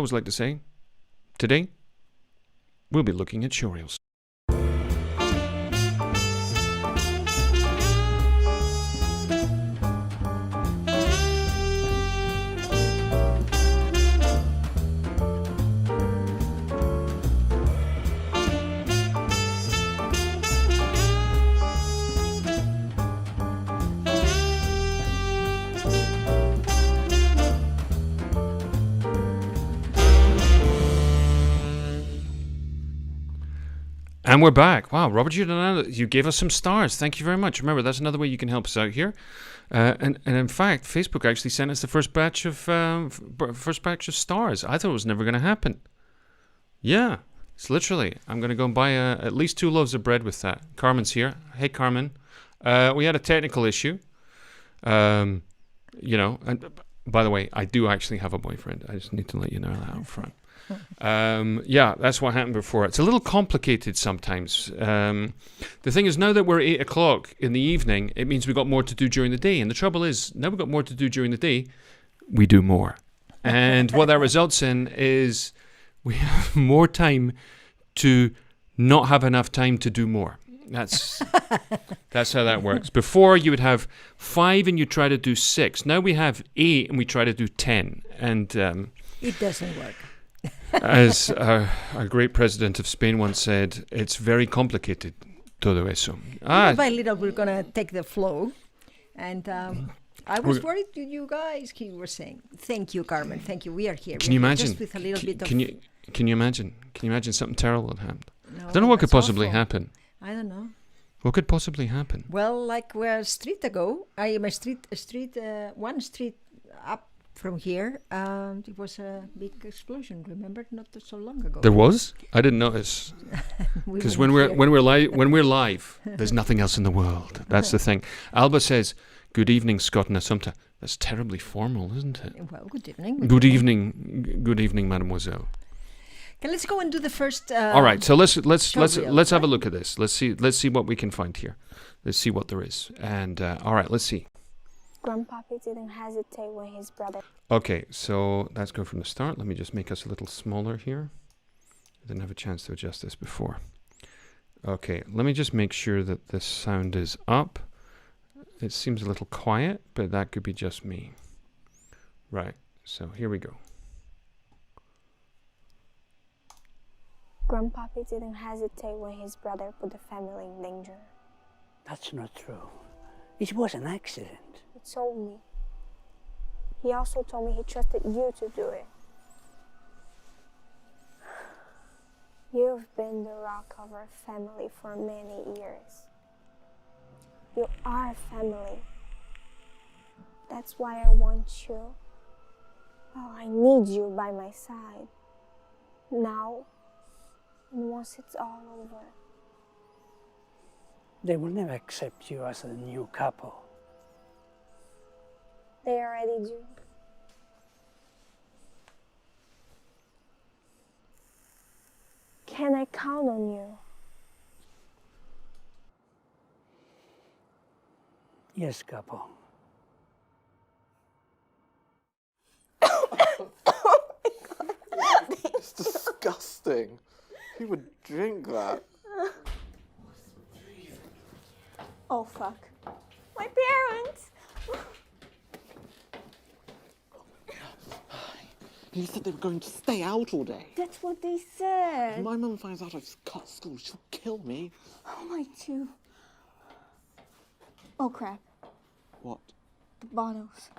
always like to say, today, we'll be looking at showreels. And we're back. Wow, Robert, you gave us some stars. Thank you very much. Remember, that's another way you can help us out here. And in fact, Facebook actually sent us the first batch of stars. I thought it was never going to happen. Yeah, it's literally. I'm going to go and buy at least 2 loaves of bread with that. Carmen's here. Hey, Carmen. We had a technical issue. And by the way, I do actually have a boyfriend. I just need to let you know that up front. Yeah, that's what happened before. It's a little complicated sometimes. The thing is, now that we're 8 o'clock in the evening, it means we've got more to do during the day. And the trouble is, now we've got more to do during the day, we do more. And what that results in is we have more time to not have enough time to do more. That's how that works. Before, you would have 5 and you try to do 6. Now we have 8 and we try to do 10. And it doesn't work. As our great president of Spain once said, it's very complicated, todo eso. Little by little, we're going to take the flow. And I was worried with you guys, he was saying. Thank you, Carmen. Thank you. We are here. Can you imagine? Just with a little bit of... Can you imagine? Can you imagine something terrible had happened? No, I don't know what could possibly awful. happen. I don't know. What could possibly happen? Well, like a street ago, one street up from here, it was a big explosion. Remember, not so long ago. There was? I didn't notice. Because when we're live, there's nothing else in the world. That's the thing. Alba says, "Good evening, Scott and Assumpta." That's terribly formal, isn't it? Well, good evening. Good evening, mademoiselle. Okay, let's go and do the first. All right, so let's showreel, have a look at this. Let's see what we can find here. Let's see what there is. And all right, let's see. Grandpappy didn't hesitate when his brother... Okay, so let's go from the start. Let me just make us a little smaller here. I didn't have a chance to adjust this before. Okay, let me just make sure that this sound is up. It seems a little quiet, but that could be just me. Right, so here we go. Grandpappy didn't hesitate when his brother put the family in danger. That's not true. It was an accident. He told me. He also told me he trusted you to do it. You've been the rock of our family for many years. You are family. That's why I want you. Oh, I need you by my side. Now, and once it's all over. They will never accept you as a new couple. They already do. Can I count on you? Yes, couple. It's disgusting. Who would drink that? Oh, fuck. My parents! You said they were going to stay out all day. That's what they said. If my mum finds out I've cut school, she'll kill me. Oh, my too. Oh, crap. What? The bottles.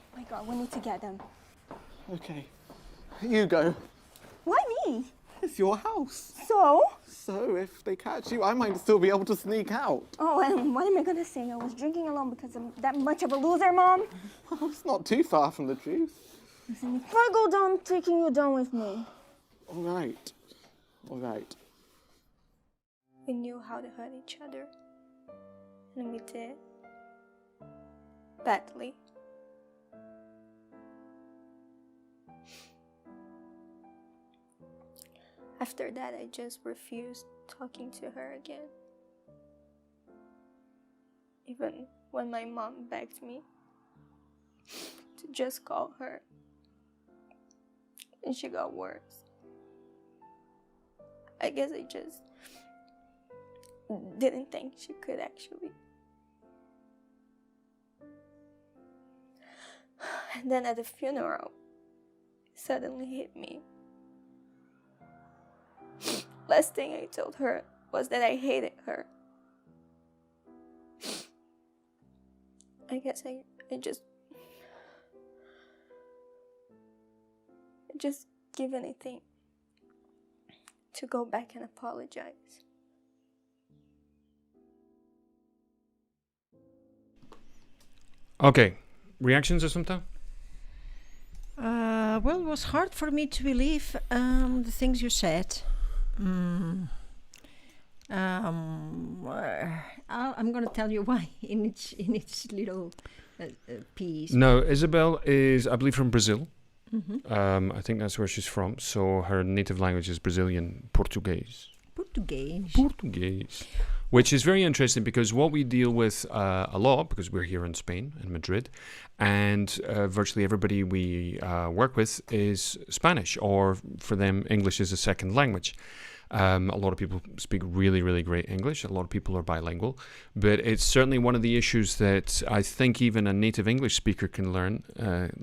Oh my god, we need to get them. Okay. You go. Why me? It's your house. So? So if they catch you, I might still be able to sneak out. Oh, and what am I gonna say? I was drinking alone because I'm that much of a loser, Mom? Well, it's not too far from the truth. Listen, if I go down, taking you down with me. All right. All right. We knew how to hurt each other. And we did. Badly. After that, I just refused talking to her again. even when my mom begged me to just call her. And she got worse. I guess I just didn't think she could actually. And then at the funeral, it suddenly hit me. Last thing I told her was that I hated her. I guess I just give anything to go back and apologize. Okay, reactions or something? Well, it was hard for me to believe the things you said. I'm going to tell you why in each little piece. No, Isabel is, I believe, from Brazil. Mm-hmm. I think that's where she's from. So her native language is Brazilian Portuguese. Portuguese. Which is very interesting because what we deal with a lot, because we're here in Spain, in Madrid, and virtually everybody we work with is Spanish, or for them, English is a second language. A lot of people speak really, really great English. A lot of people are bilingual. But it's certainly one of the issues that I think even a native English speaker can learn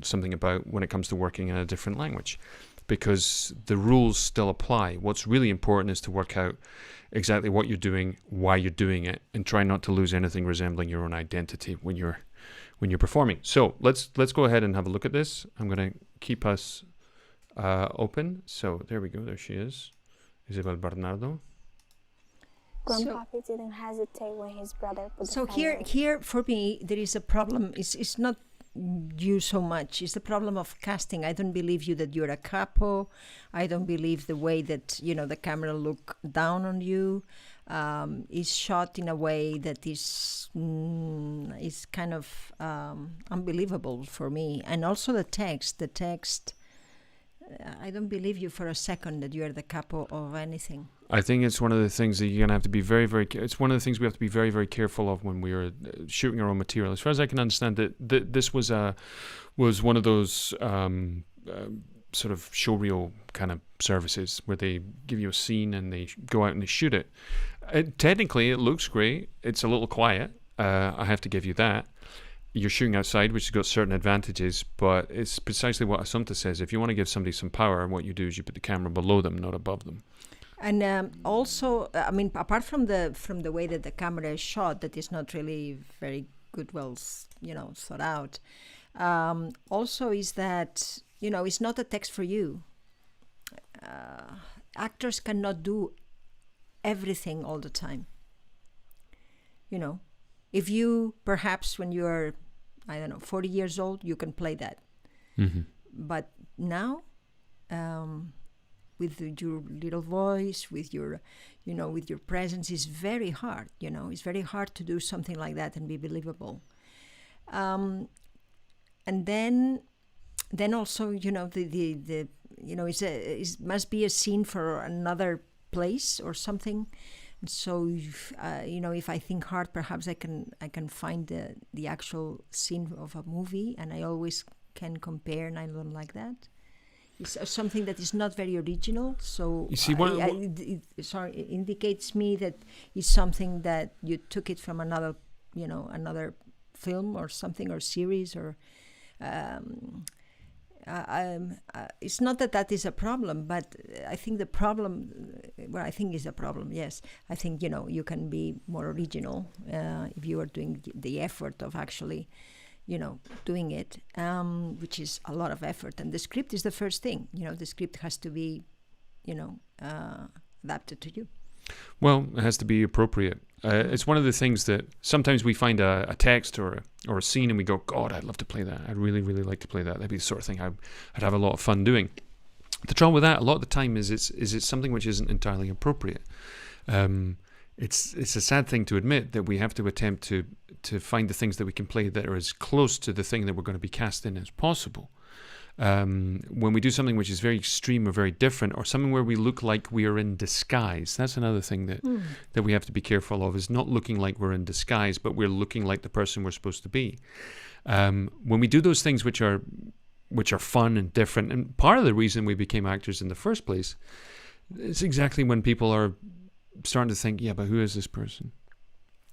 something about when it comes to working in a different language, because the rules still apply. What's really important is to work out exactly what you're doing, why you're doing it, and try not to lose anything resembling your own identity when you're performing. So let's go ahead and have a look at this. I'm going to keep us open. So there we go. There she is, Isabel Bernardo. Grandpappy didn't hesitate when his brother put So the family. here for me there is a problem. It's not you so much. It's the problem of casting. I don't believe you that you're a capo. I don't believe the way that the camera look down on you. Is shot in a way that is kind of unbelievable for me. And also the text. I don't believe you for a second that you are the capo of anything. I think it's one of the things that you're going to have to be very, very... It's one of the things we have to be very, very careful of when we are shooting our own material. As far as I can understand, this was one of those sort of showreel kind of services where they give you a scene and they go out and they shoot it. Technically, it looks great. It's a little quiet. I have to give you that. You're shooting outside, which has got certain advantages, but it's precisely what Assumpta says. If you want to give somebody some power, what you do is you put the camera below them, not above them. And also, I mean, apart from the way that the camera is shot, that is not really very good, thought out. Also, is that it's not a text for you. Actors cannot do everything all the time. If you perhaps when you are, 40 years old, you can play that. Mm-hmm. But now, with your little voice, with your presence, it's very hard. It's very hard to do something like that and be believable. And then also, it must be a scene for another place or something. So, if I think hard, perhaps I can find the actual scene of a movie, and I always can compare, and I don't like that. It's something that is not very original. So, you see, it indicates me that it's something that you took it from another film or something or series or. It's not that is a problem, but I think the problem, is a problem, yes. I think, you can be more original if you are doing the effort of actually, doing it, which is a lot of effort. And the script is the first thing, the script has to be, adapted to you. Well, it has to be appropriate. It's one of the things that sometimes we find a text or a scene and we go, God, I'd love to play that. I'd really, really like to play that. That'd be the sort of thing I'd have a lot of fun doing. The trouble with that, a lot of the time, is it's something which isn't entirely appropriate. It's a sad thing to admit that we have to attempt to find the things that we can play that are as close to the thing that we're going to be cast in as possible. when we do something which is very extreme or very different, or something where we look like we are in disguise. That's another thing that we have to be careful of, is not looking like we're in disguise, but we're looking like the person we're supposed to be. When we do those things which are fun and different, and part of the reason we became actors in the first place, it's exactly when people are starting to think, yeah, but who is this person?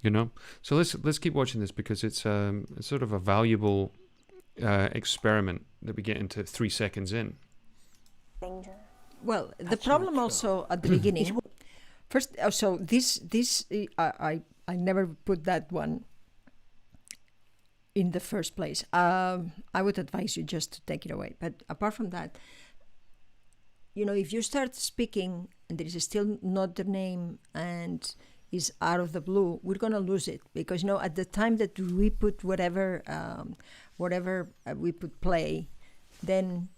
You know? So let's keep watching this, because it's sort of a valuable experiment that we get into 3 seconds in. Danger. Well, the That's problem not also at the beginning. First, so this I never put that one in the first place. I would advise you just to take it away. But apart from that, you know, if you start speaking and there is still not the name and is out of the blue, we're going to lose it, because, you know, at the time that we put whatever we put play, then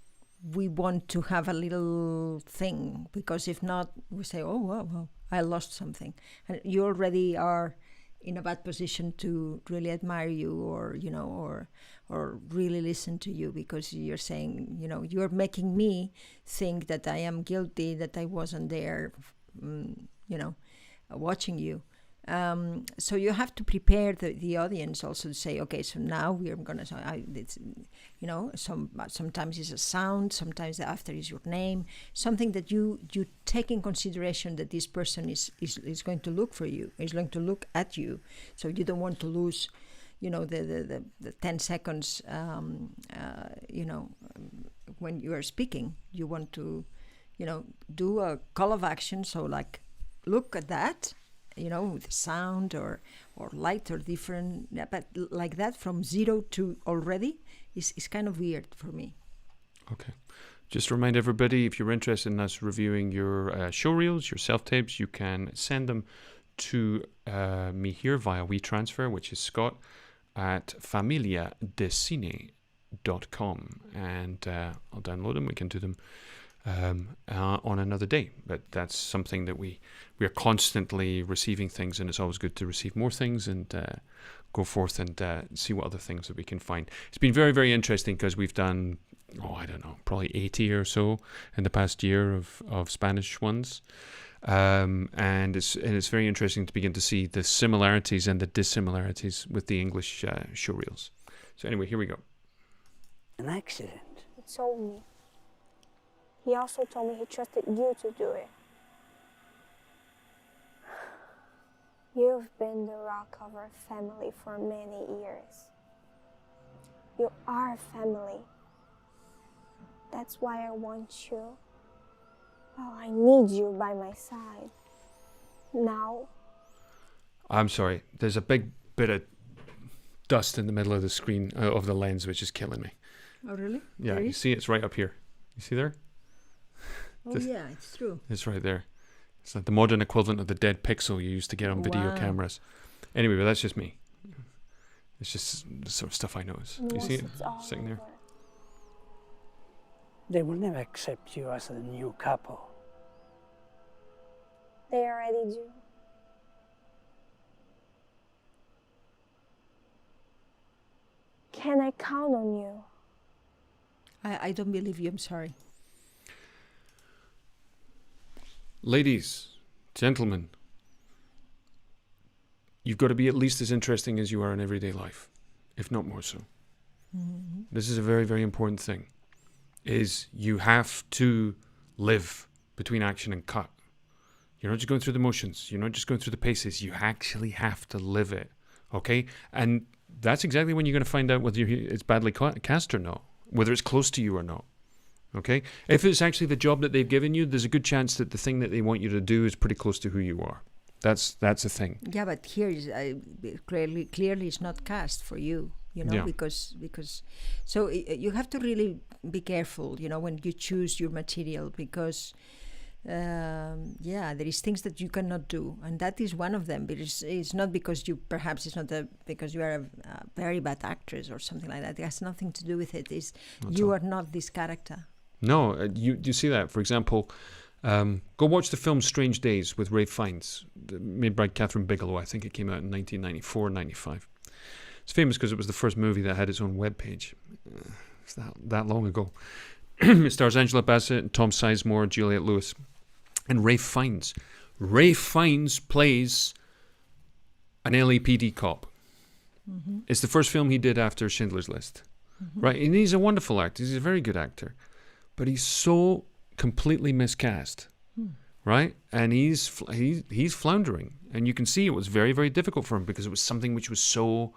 we want to have a little thing, because if not, we say, oh, wow, I lost something. And you already are in a bad position to really admire you, or, you know, or really listen to you, because you're saying, you know, you're making me think that I am guilty, that I wasn't there, you know, watching you. So you have to prepare the audience also to say, okay, so now we're going to, it's, you know, sometimes it's a sound, sometimes after is your name, something that you take in consideration that this person is going to look for you, is going to look at you. So you don't want to lose, you know, the 10 seconds, you know, when you are speaking. You want to, you know, do a call of action. So like, look at that, you know, with sound or light or different, but like that from 0 to already is kind of weird for me. Okay. Just to remind everybody, if you're interested in us reviewing your showreels, your self-tapes, you can send them to me here via WeTransfer, which is Scott at familiadecine.com, and I'll download them. We can do them on another day, but that's something that we are constantly receiving things, and it's always good to receive more things and go forth and see what other things that we can find. It's been very, very interesting, because we've done, I don't know, probably 80 or so in the past year of Spanish ones, and it's very interesting to begin to see the similarities and the dissimilarities with the English showreels. So anyway, here we go. An accident. He told me. He also told me he trusted you to do it. You've been the rock of our family for many years. You are family. That's why I want you. Oh, I need you by my side. Now. I'm sorry. There's a big bit of dust in the middle of the screen, of the lens, which is killing me. Oh, really? Yeah, you see it's right up here. You see there? Oh, yeah, it's true. It's right there. It's like the modern equivalent of the dead pixel you used to get on video cameras. Anyway, but that's just me. It's just the sort of stuff I notice. You see it sitting there? They will never accept you as a new couple. They already do. Can I count on you? I don't believe you, I'm sorry. Ladies, gentlemen, you've got to be at least as interesting as you are in everyday life, if not more so. Mm-hmm. This is a very, very important thing, is you have to live between action and cut. You're not just going through the motions. You're not just going through the paces. You actually have to live it, okay? And that's exactly when you're going to find out whether it's badly cast or not, whether it's close to you or not. Okay? If it's actually the job that they've given you, there's a good chance that the thing that they want you to do is pretty close to who you are. That's a thing. Yeah, but here is clearly it's not cast for you, you know, Yeah. because so you have to really be careful, you know, when you choose your material, because there is things that you cannot do, and that is one of them. But it's not because because you are a very bad actress or something like that. It has nothing to do with it. You are not this character. No, you see that. For example, go watch the film Strange Days with Ralph Fiennes, made by Catherine Bigelow. I think it came out in 1994, 95. It's famous because it was the first movie that had its own webpage. It's that long ago. It stars Angela Bassett, Tom Sizemore, Juliette Lewis, and Ralph Fiennes. Ralph Fiennes plays an LAPD cop. Mm-hmm. It's the first film he did after Schindler's List. Mm-hmm. Right? And he's a wonderful actor. He's a very good actor. But he's so completely miscast. Right? And he's floundering. And you can see it was very, very difficult for him because it was something which was so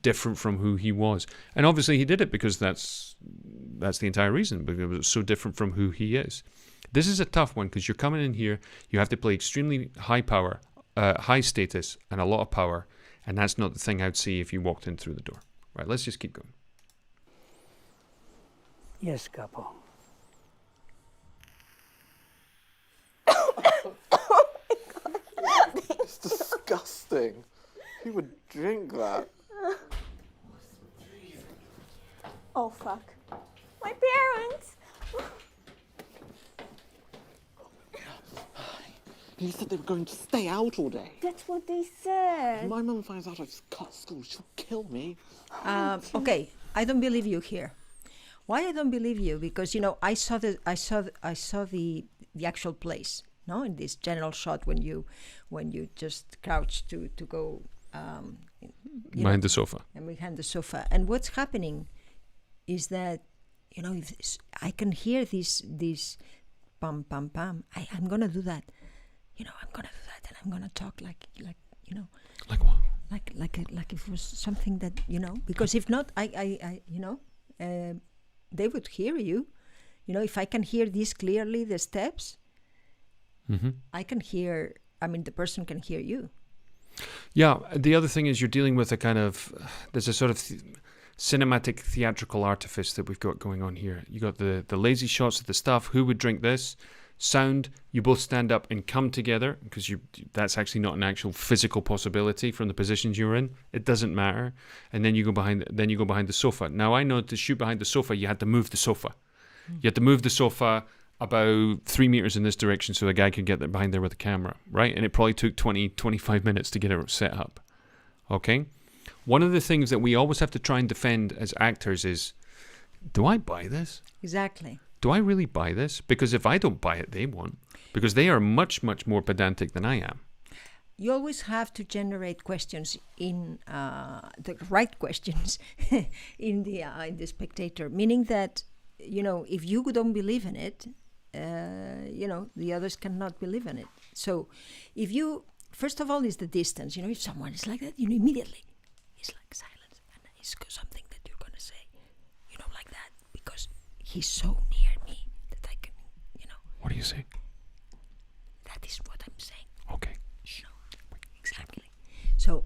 different from who he was. And obviously he did it because that's the entire reason, because it was so different from who he is. This is a tough one because you're coming in here, you have to play extremely high power, high status, and a lot of power. And that's not the thing I'd see if you walked in through the door. Right, let's just keep going. Yes, Capo. It's disgusting. He would drink that. Oh, fuck. My parents! He said they were going to stay out all day. That's what they said. If my mum finds out I've cut school, she'll kill me. Okay, I don't believe you here. Why I don't believe you? Because I saw the actual place. No, in this general shot when you just crouch to go Behind the sofa. And behind the sofa. And what's happening is that if I can hear this pam pam pam. I'm gonna do that. I'm gonna do that, and I'm gonna talk like Like what? like if it was something that because if not, I they would hear you. If I can hear this clearly, the steps, I can hear. I mean, the person can hear you. Yeah. The other thing is you're dealing with there's a sort of cinematic theatrical artifice that we've got going on here. You got the lazy shots of the stuff. Who would drink this? Sound. You both stand up and come together because that's actually not an actual physical possibility from the positions you're in. It doesn't matter. And then you go behind the sofa. Now I know to shoot behind the sofa, you had to move the sofa. You had to move the sofa about 3 meters in this direction so the guy could get behind there with the camera, right? And it probably took 20-25 minutes to get it set up. Okay? One of the things that we always have to try and defend as actors is, do I buy this? Exactly. Do I really buy this? Because if I don't buy it, they won't. Because they are much, much more pedantic than I am. You always have to generate questions in the right questions in the spectator, meaning that if you don't believe in it, the others cannot believe in it. So, if you first of all is the distance. If someone is like that, immediately it's like silence, and it's something that you're gonna say, like that, because he's so near me that I can, What are you saying? That is what I'm saying. Okay. Exactly. So,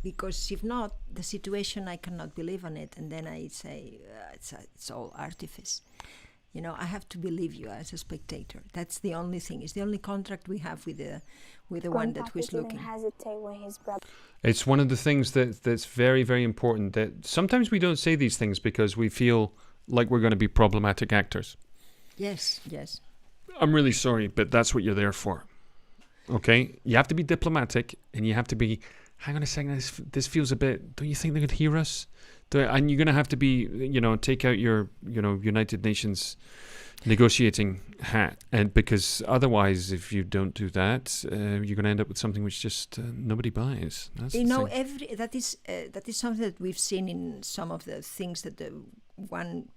because if not, the situation, I cannot believe in it, and then I say it's all artifice. I have to believe you as a spectator. That's the only thing. It's the only contract we have with the one that who's looking. Hesitate when his brother. It's one of the things that's very, very important. That sometimes we don't say these things because we feel like we're going to be problematic actors. Yes. I'm really sorry, but that's what you're there for. Okay? You have to be diplomatic, and you have to be, hang on a second, this feels a bit, don't you think they could hear us? And you're going to have to be, take out your, United Nations negotiating hat. And because otherwise, if you don't do that, you're going to end up with something which just nobody buys. That's that is something that we've seen in some of the things that the one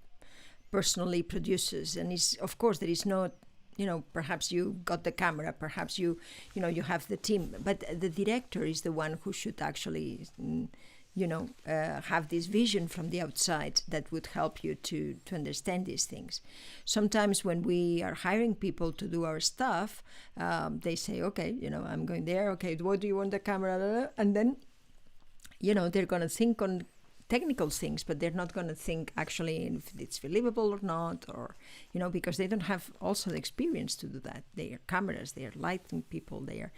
personally produces. And of course, there is no, perhaps you got the camera, perhaps you have the team, but the director is the one who should actually, have this vision from the outside that would help you to understand these things. Sometimes when we are hiring people to do our stuff, they say, okay, I'm going there. Okay, what do you want the camera? And then, they're going to think on technical things, but they're not going to think actually if it's believable or not, or because they don't have also the experience to do that. They are cameras, they are lighting people, they are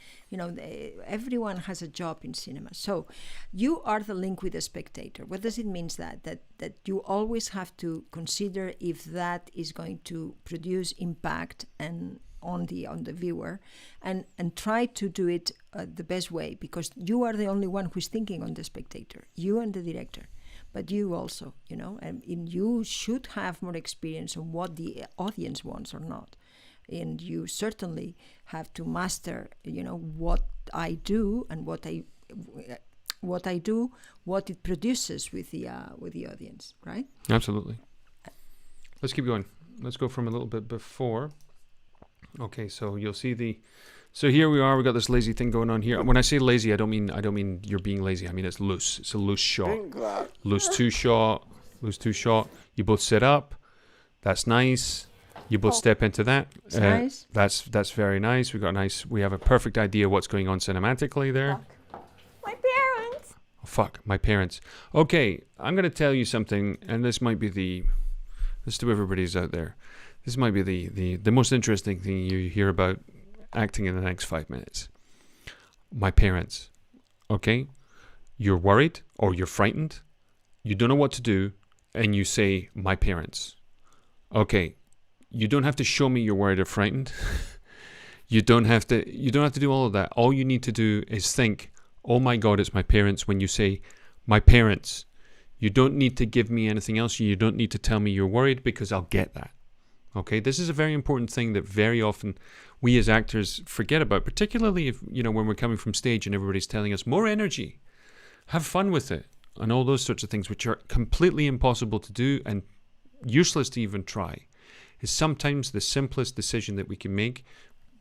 everyone has a job in cinema. So you are the link with the spectator. What does it mean? That you always have to consider if that is going to produce impact and on the viewer, and try to do it the best way, because you are the only one who's thinking on the spectator, you and the director. but you also, and you should have more experience on what the audience wants or not. And you certainly have to master, what I do and what it produces with the audience, right? Absolutely. Let's keep going. Let's go from a little bit before. Okay, so you'll see so here we are. We got this lazy thing going on here. When I say lazy, I don't mean you're being lazy. I mean it's loose. It's a loose shot. Loose two shot. You both sit up. That's nice. You both step into that. Nice. That's very nice. We have a perfect idea what's going on cinematically there. Fuck. My parents. Oh, fuck, my parents. Okay, I'm going to tell you something, and this might be this to everybody's out there. This might be the most interesting thing you hear about acting in the next 5 minutes. My parents. Okay? You're worried or you're frightened. You don't know what to do, and you say, my parents. Okay. You don't have to show me you're worried or frightened. You don't have to do all of that. All you need to do is think, oh my God, it's my parents. When you say, my parents, you don't need to give me anything else. You don't need to tell me you're worried, because I'll get that. Okay, this is a very important thing that very often we as actors forget about, particularly if, when we're coming from stage and everybody's telling us more energy, have fun with it, and all those sorts of things, which are completely impossible to do and useless to even try. Is sometimes the simplest decision that we can make,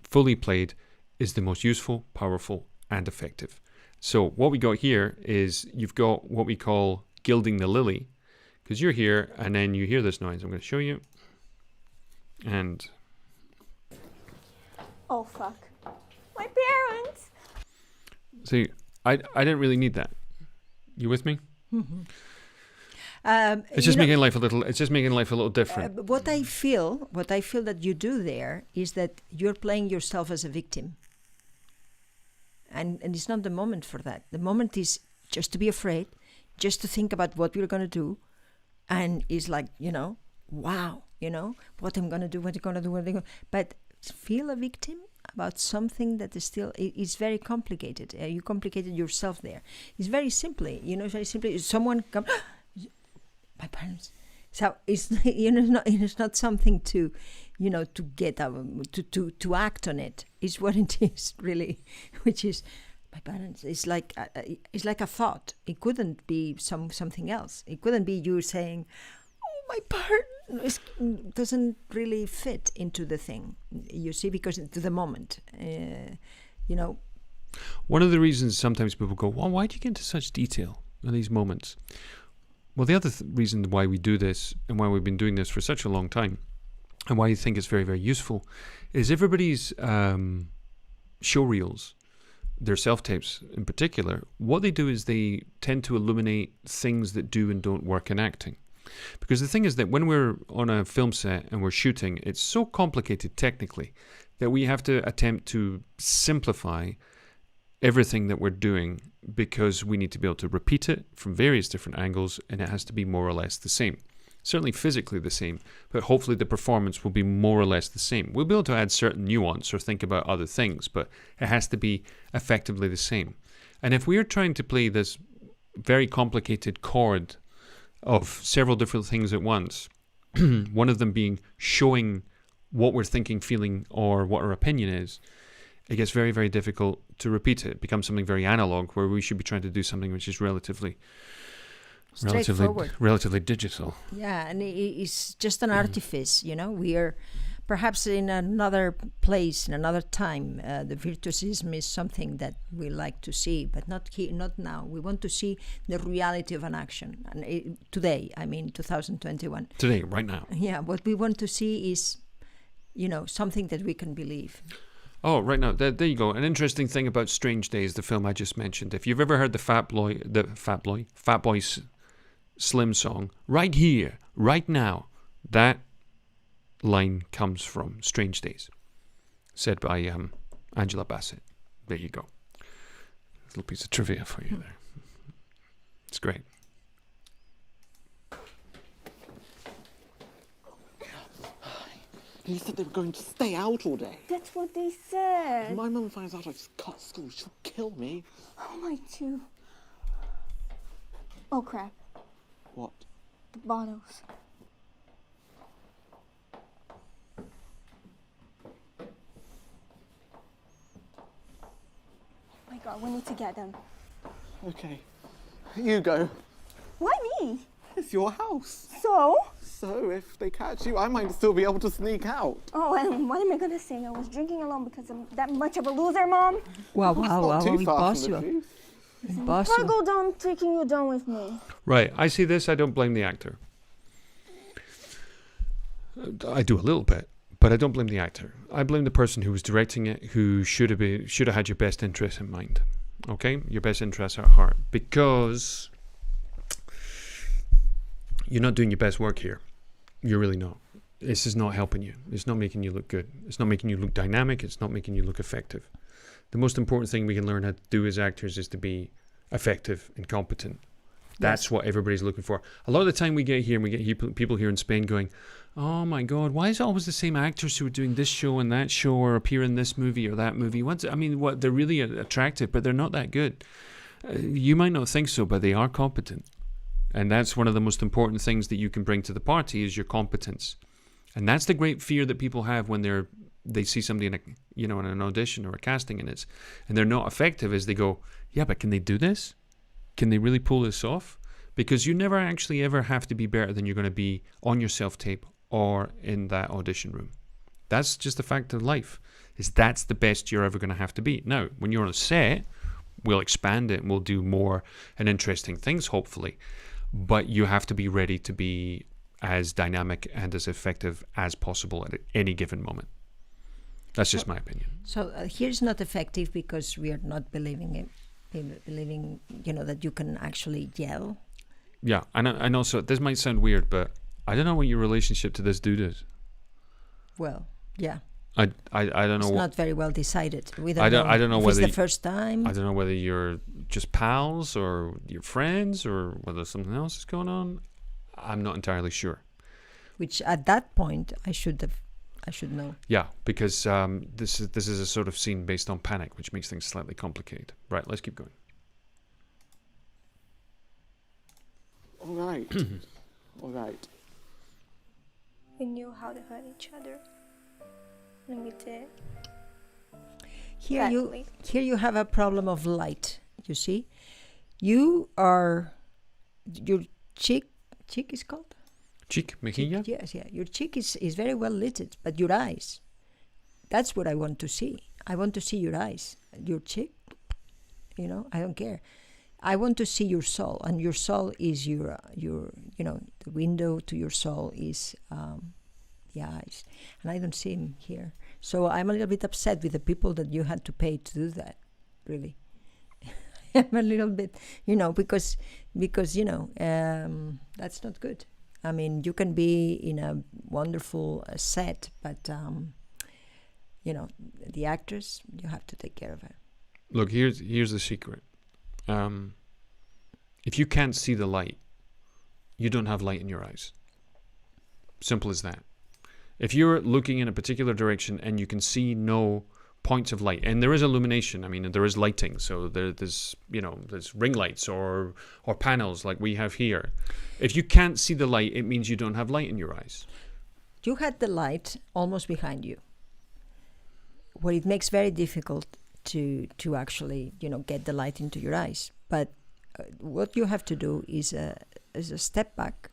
fully played, is the most useful, powerful, and effective. So what we got here is you've got what we call gilding the lily, because you're here and then you hear this noise. I'm going to show you. And Oh fuck. My parents. see, I didn't really need that. You with me? Mm-hmm. It's just making life a little different. What I feel that you do there is that you're playing yourself as a victim. And it's not the moment for that. The moment is just to be afraid, just to think about what we're going to do. And it's like, wow, what I'm going to do, but feel a victim about something that is still, it's very complicated. You complicated yourself there. It's very simply, very simply, someone come, my parents. So it's it's not something to to get to act on it. It's what it is really, which is my parents. It's like a thought. It couldn't be something else. It couldn't be you saying, "Oh, my parents." It doesn't really fit into the thing. You see, because to the moment, One of the reasons sometimes people go, "Well, why do you get into such detail in these moments?" Well, the other reason why we do this and why we've been doing this for such a long time and why I think it's very, very useful is everybody's showreels, their self-tapes in particular, what they do is they tend to illuminate things that do and don't work in acting. Because the thing is that when we're on a film set and we're shooting, it's so complicated technically that we have to attempt to simplify everything that we're doing because we need to be able to repeat it from various different angles, and it has to be more or less the same. Certainly physically the same, but hopefully the performance will be more or less the same. We'll be able to add certain nuance or think about other things, but it has to be effectively the same. And if we are trying to play this very complicated chord of several different things at once, one of them being showing what we're thinking, feeling, or what our opinion is, it gets very, very difficult to repeat it. It becomes something very analog, where we should be trying to do something which is relatively digital. Yeah, and it's just an artifice, We are perhaps in another place, in another time. The virtuosism is something that we like to see, but not now. We want to see the reality of an action. And today, 2021. Today, right now. Yeah, what we want to see is, something that we can believe. Oh, right now, there you go. An interesting thing about Strange Days, the film I just mentioned. If you've ever heard the Fat Boys Slim song, right here, right now, that line comes from Strange Days, said by Angela Bassett. There you go. A little piece of trivia for you there. It's great. You said they were going to stay out all day. That's what they said. If my mum finds out I've cut school, she'll kill me. Oh, my too. Oh, crap. What? The bottles. Oh my god, we need to get them. Okay. You go. Why me? It's your house. So? So if they catch you, I might still be able to sneak out. Oh, and what am I gonna say? I was drinking alone because I'm that much of a loser, Mom? Wow, It's not too far from the impossible. truth. If I Impossible. go down taking you down with me. Right. I see this. I don't blame the actor. I do a little bit, but I don't blame the actor. I blame the person who was directing it, who should have had your best interests in mind. Okay, your best interests at heart, because you're not doing your best work here. You're really not. This is not helping you. It's not making you look good. It's not making you look dynamic. It's not making you look effective. The most important thing we can learn how to do as actors is to be effective and competent. That's what everybody's looking for. A lot of the time we get here, and we get people here in Spain going, oh my God, why is it always the same actors who are doing this show and that show or appear in this movie or that movie? They're really attractive, but they're not that good. You might not think so, but they are competent. And that's one of the most important things that you can bring to the party is your competence. And that's the great fear that people have when they see somebody in an audition or a casting and they're not effective, is they go, yeah, but can they do this? Can they really pull this off? Because you never actually ever have to be better than you're going to be on your self-tape or in that audition room. That's just the fact of life, is that's the best you're ever going to have to be. Now, when you're on a set, we'll expand it and we'll do more and interesting things, hopefully. But you have to be ready to be as dynamic and as effective as possible at any given moment. That's just my opinion. So here's not effective because we are not believing that you can actually yell. Yeah, and also, this might sound weird, but I don't know what your relationship to this dude is. Well, yeah. I don't know. It's not very well decided. We don't know. I don't know if whether it's the first time. I don't know whether you're just pals or you're friends or whether something else is going on. I'm not entirely sure. Which at that point I should know. Yeah, because this is a sort of scene based on panic, which makes things slightly complicated. Right, let's keep going. All right. All right. We knew how to hurt each other. And we did. Here Badly. you have a problem of light. You see, your cheek is called. Cheek, mejilla. Yes, yeah. Your cheek is very well lit, but your eyes. That's what I want to see. I want to see your eyes, your cheek. I don't care. I want to see your soul, and your soul is your the window to your soul is the eyes, and I don't see him here. So I'm a little bit upset with the people that you had to pay to do that. Really, I'm a little bit, because that's not good. I mean, you can be in a wonderful set, but the actors, you have to take care of it. Look, here's the secret. If you can't see the light, you don't have light in your eyes. Simple as that. If you're looking in a particular direction and you can see no points of light, and there is illumination, I mean, there is lighting, so there's ring lights or panels like we have here. If you can't see the light, it means you don't have light in your eyes. You had the light almost behind you. What it makes very difficult to actually get the light into your eyes. But what you have to do is a step back,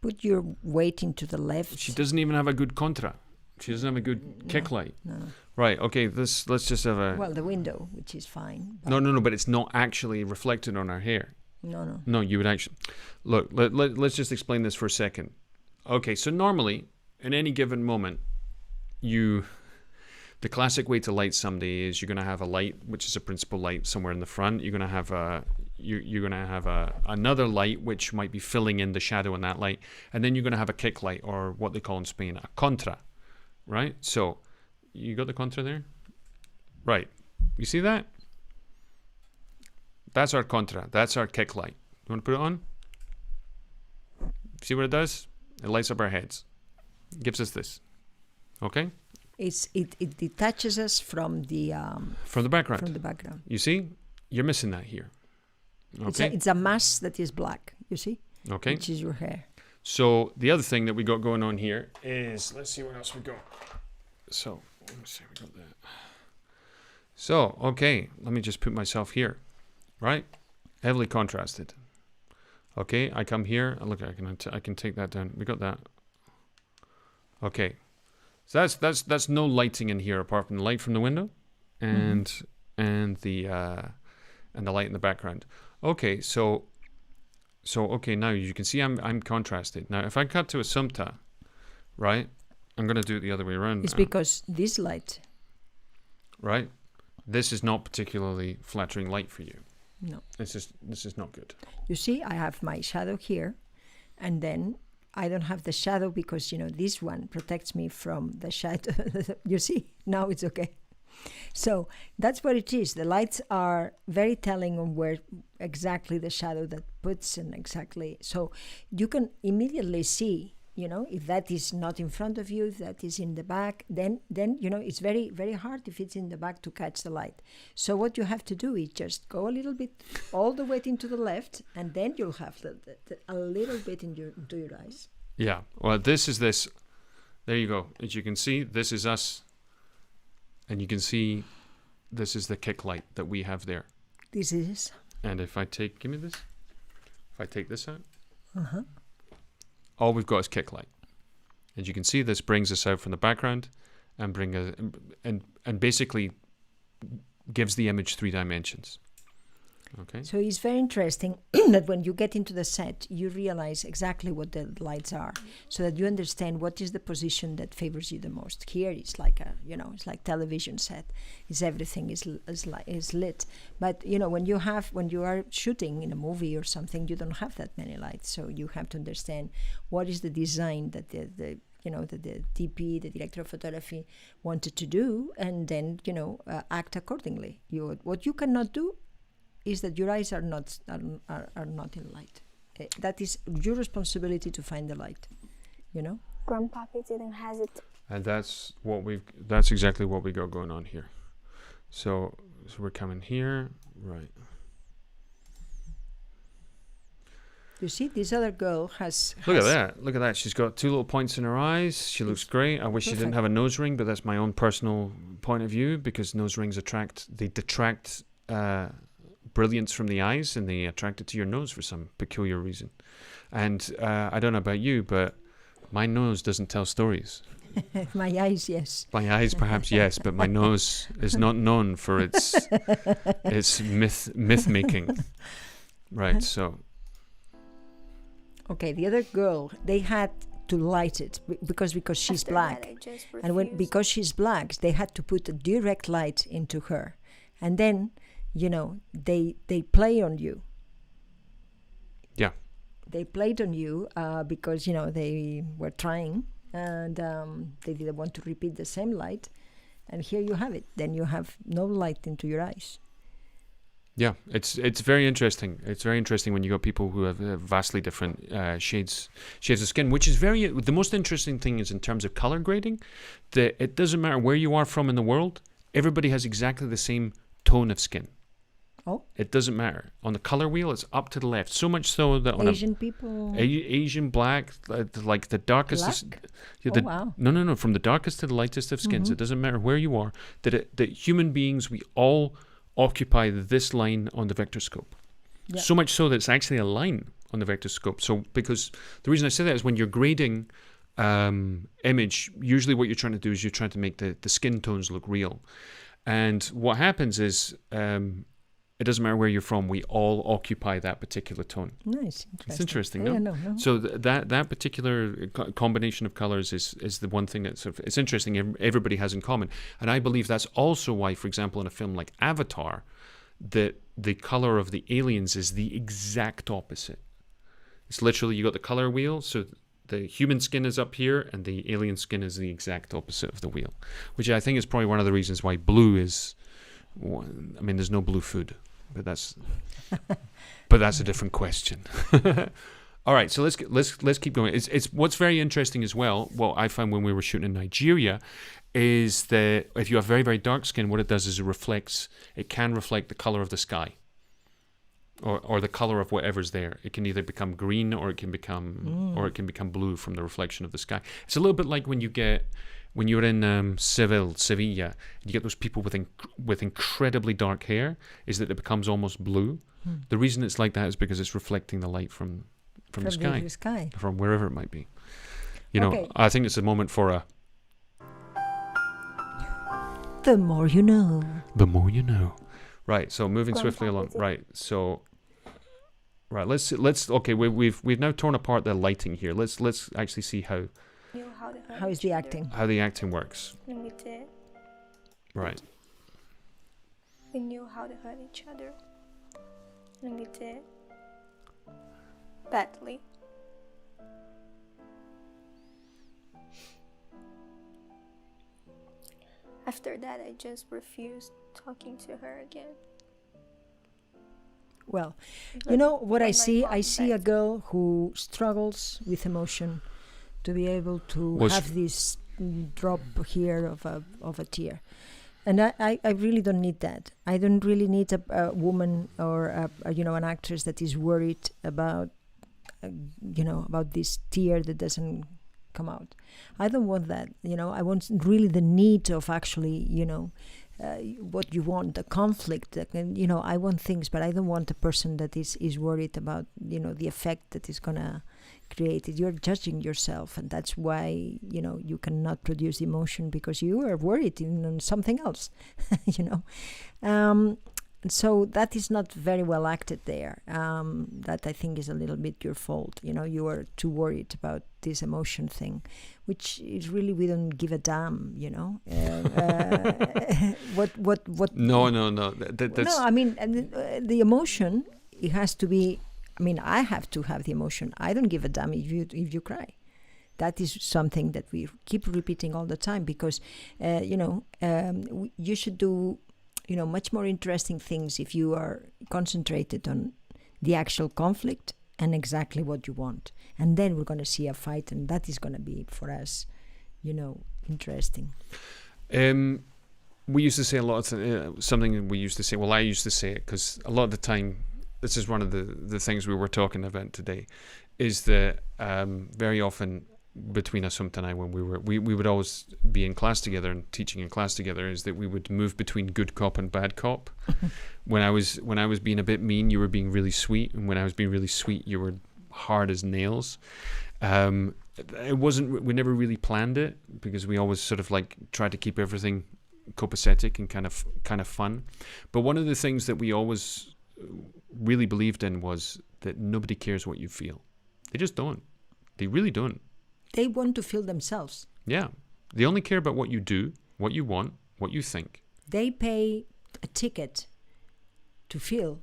put your weight into the left. She doesn't even have a good contra. She doesn't have a good kick light. No. Right, okay, let's just have a... Well, the window, which is fine. No, but it's not actually reflected on our hair. No. No, you would actually... Look, let's just explain this for a second. Okay, so normally, in any given moment, the classic way to light somebody is you're going to have a light, which is a principal light somewhere in the front. You're going to have another light, which might be filling in the shadow in that light. And then you're going to have a kick light, or what they call in Spain, a contra. Right? So, you got the contra there? Right. You see that? That's our contra. That's our kick light. You want to put it on? See what it does? It lights up our heads. It gives us this. Okay? It detaches us from the background. From the background. You see? You're missing that here. Okay? It's a mass that is black. You see? Okay. which is your hair. So the other thing that we got going on here is, let's see what else we got. So, let me see, we got that. So, okay, let me just put myself here, right? Heavily contrasted. Okay, I come here, and look, I can take that down. We got that. Okay, so that's no lighting in here apart from the light from the window, and the light in the background. Okay, so okay, now you can see I'm contrasted. Now if I cut to Assumpta, right, I'm gonna do it the other way around. It's because this light. Right, this is not particularly flattering light for you. No. This is not good. You see, I have my shadow here, and then I don't have the shadow because, this one protects me from the shadow. You see, now it's okay. So that's what it is. The lights are very telling on where exactly the shadow that puts, and exactly. So you can immediately see, if that is not in front of you, if that is in the back, then it's very, very hard if it's in the back to catch the light. So what you have to do is just go a little bit all the way into the left, and then you'll have a little bit into your eyes. Yeah. Well, this. There you go. As you can see, this is us. And you can see this is the kick light that we have there. This is. And if I take, give me this. If I take this out, all we've got is kick light. As you can see, this brings us out from the background and basically gives the image 3 dimensions. Okay. So it's very interesting that when you get into the set, you realize exactly what the lights are, so that you understand what is the position that favors you the most. Here it's like it's like television set. It's everything is lit. But when you are shooting in a movie or something, you don't have that many lights. So you have to understand what is the design that the DP, the director of photography, wanted to do, and then act accordingly. What you cannot do is that your eyes are not in light. That is your responsibility to find the light. Grandpappy didn't hesitate. And that's exactly what we got going on here. So we're coming here, right? You see, this other girl has. Look at that. She's got 2 little points in her eyes. She looks great. I wish she didn't have a nose ring, but that's my own personal point of view, because nose rings detract brilliance from the eyes, and they attract it to your nose for some peculiar reason. And I don't know about you, but my nose doesn't tell stories. My eyes, yes. My eyes, perhaps, yes, but my nose is not known for its myth making. Right. So. Okay, the other girl, they had to light it because she's After black, that, I just and because she's black, they had to put a direct light into her, and then they play on you. Yeah. They played on you because they were trying, and they didn't want to repeat the same light, and here you have it. Then you have no light into your eyes. Yeah, it's very interesting. It's very interesting when you got people who have vastly different shades of skin, which is the most interesting thing is in terms of color grading, that it doesn't matter where you are from in the world, everybody has exactly the same tone of skin. Oh. It doesn't matter. On the color wheel, it's up to the left. So much so that on Asian people. Asian, black, like the darkest. Black? Wow. No. From the darkest to the lightest of skins, it doesn't matter where you are. That human beings, we all occupy this line on the vector scope. Yeah. So much so that it's actually a line on the vector scope. So because the reason I say that is when you're grading image, usually what you're trying to do is you're trying to make the skin tones look real. And what happens is it doesn't matter where you're from, we all occupy that particular tone. Nice. It's interesting, Yeah, no? no. So that particular combination of colors is the one thing that's it's interesting. Everybody has in common, and I believe that's also why, for example, in a film like Avatar, the color of the aliens is the exact opposite. It's literally you got the color wheel, so the human skin is up here, and the alien skin is the exact opposite of the wheel, which I think is probably one of the reasons why blue is. I mean, there's no blue food. But that's a different question. All right, so let's keep going. It's what's very interesting as well. What I found when we were shooting in Nigeria is that if you have very, very dark skin, what it does is it can reflect the color of the sky. or the color of whatever's there. It can either become green or it can become blue from the reflection of the sky. It's a little bit like when you're in Sevilla, you get those people with incredibly dark hair, is that it becomes almost blue. The reason it's like that is because it's reflecting the light from the sky, from wherever it might be. You know, I think it's a moment for a... The more you know. The more you know. Right, so moving swiftly along. Right, so... Right, let's okay, we've now torn apart the lighting here. Let's actually see how is the acting? How the acting works. And we did. Right. We knew how to hurt each other. And we did. Badly. After that, I just refused talking to her again. Well, you know what I see? I see a girl who struggles with emotion to be able to have this drop here of a tear. And I really don't need that. I don't really need a woman or an actress that is worried about about this tear that doesn't come out. I don't want that. I want really the need of actually what you want, the conflict. I want things, but I don't want a person that is worried about the effect that is gonna create it. You're judging yourself, and that's why you cannot produce emotion, because you are worried in something else. So that is not very well acted there. That I think is a little bit your fault. You are too worried about this emotion thing, which is really, we don't give a damn. What? No. That's... No, I mean, the emotion, it has to be. I mean, I have to have the emotion. I don't give a damn if you cry. That is something that we keep repeating all the time, because you should do much more interesting things if you are concentrated on the actual conflict and exactly what you want. And then we're going to see a fight, and that is going to be, for us, interesting. We used to say a lot of something we used to say, well, I used to say it, because a lot of the time, this is one of the things we were talking about today, is that very often between Assumpta and I, when we would always be in class together and teaching in class together, is that we would move between good cop and bad cop. When I was being a bit mean, you were being really sweet, and when I was being really sweet, you were hard as nails. It wasn't, we never really planned it, because we always sort of like tried to keep everything copacetic and kind of fun. But one of the things that we always really believed in was that nobody cares what you feel. They just don't. They really don't. They want to feel themselves. Yeah. They only care about what you do, what you want, what you think. They pay a ticket to feel,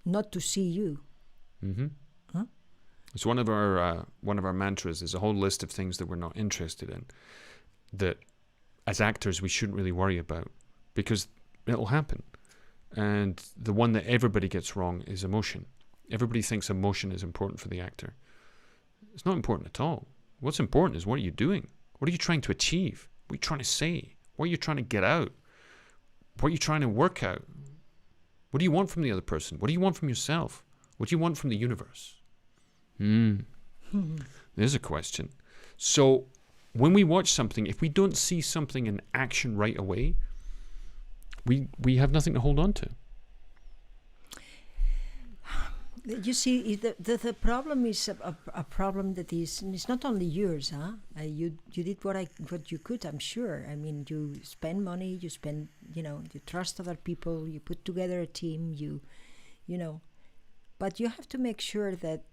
not to see you. Mm-hmm. Huh? It's one of our mantras. There's a whole list of things that we're not interested in, that as actors we shouldn't really worry about, because it'll happen. And the one that everybody gets wrong is emotion. Everybody thinks emotion is important for the actor. It's not important at all. What's important is, what are you doing? What are you trying to achieve? What are you trying to say? What are you trying to get out? What are you trying to work out? What do you want from the other person? What do you want from yourself? What do you want from the universe? There's a question. So when we watch something, if we don't see something in action right away, we have nothing to hold on to. You see, the problem is a problem that is, it's not only yours, huh? You did what you could, I'm sure. I mean, you spend money, you trust other people, you put together a team, but you have to make sure that,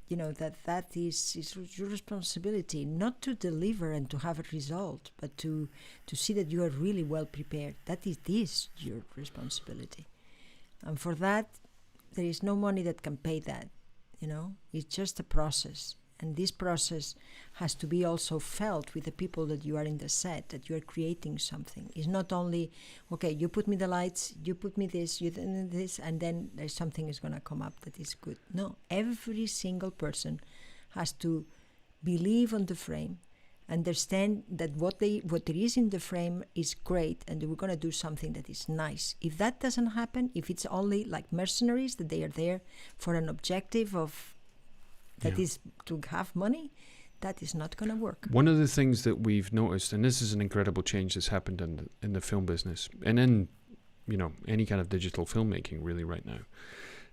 that is your responsibility, not to deliver and to have a result, but to see that you are really well prepared. That is your responsibility. And for that, there is no money that can pay that, It's just a process. And this process has to be also felt with the people that you are in the set, that you are creating something. It's not only, okay, you put me the lights, you put me this, and then there's something is going to come up that is good. No, every single person has to believe on the frame, understand that what there is in the frame is great, and we're going to do something that is nice. If that doesn't happen, if it's only like mercenaries, that they are there for an objective of that is to have money, that is not going to work. One of the things that we've noticed, and this is an incredible change that's happened in the film business and in any kind of digital filmmaking really right now,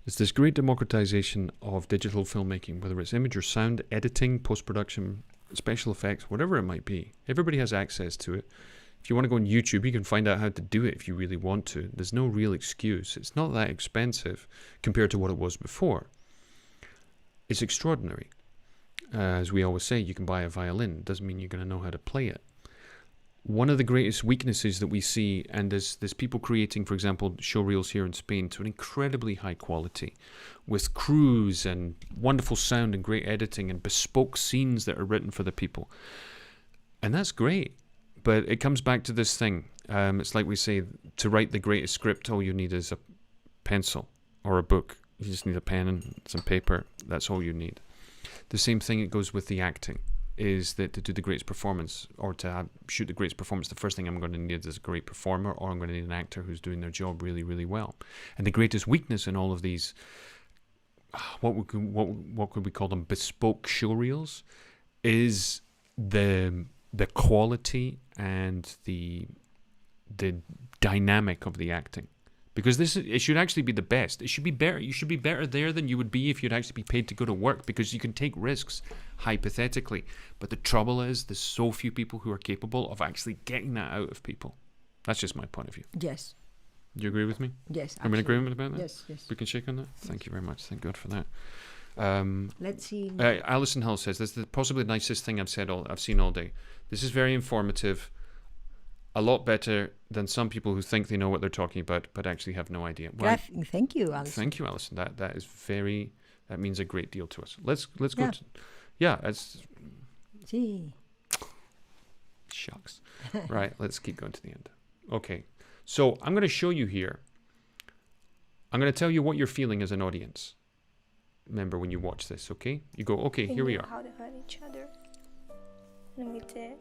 is this great democratization of digital filmmaking, whether it's image or sound, editing, post-production, special effects, whatever it might be. Everybody has access to it. If you want to go on YouTube, you can find out how to do it if you really want to. There's no real excuse. It's not that expensive compared to what it was before. It's extraordinary. As we always say, you can buy a violin. It doesn't mean you're going to know how to play it. One of the greatest weaknesses that we see, and there's people creating, for example, showreels here in Spain to an incredibly high quality, with crews and wonderful sound and great editing and bespoke scenes that are written for the people. And that's great. But it comes back to this thing. It's like we say, to write the greatest script, all you need is a pencil or a book. You just need a pen and some paper. That's all you need. The same thing it goes with the acting, is that to do the greatest performance or to shoot the greatest performance, the first thing I'm going to need is a great performer, or I'm going to need an actor who's doing their job really, really well. And the greatest weakness in all of these, what could we call them, bespoke showreels, is the quality and the dynamic of the acting. Because it should actually be the best. It should be better. You should be better there than you would be if you'd actually be paid to go to work, because you can take risks, hypothetically. But the trouble is, there's so few people who are capable of actually getting that out of people. That's just my point of view. Yes. Do you agree with me? Yes. Are we in agreement about that? Yes. We can shake on that? Thank you very much. Thank God for that. Let's see. Alison Hull says, "This is possibly the nicest thing I've seen all day. This is very informative. A lot better than some people who think they know what they're talking about but actually have no idea." Well, thank you, Alison. Thank you, Alison. That means a great deal to us. Let's go. Gee. Shucks. Right, let's keep going to the end. Okay, so I'm going to show you here. I'm going to tell you what you're feeling as an audience. Remember when you watch this, okay? You go, okay, here we are. How to hurt each other. And we did.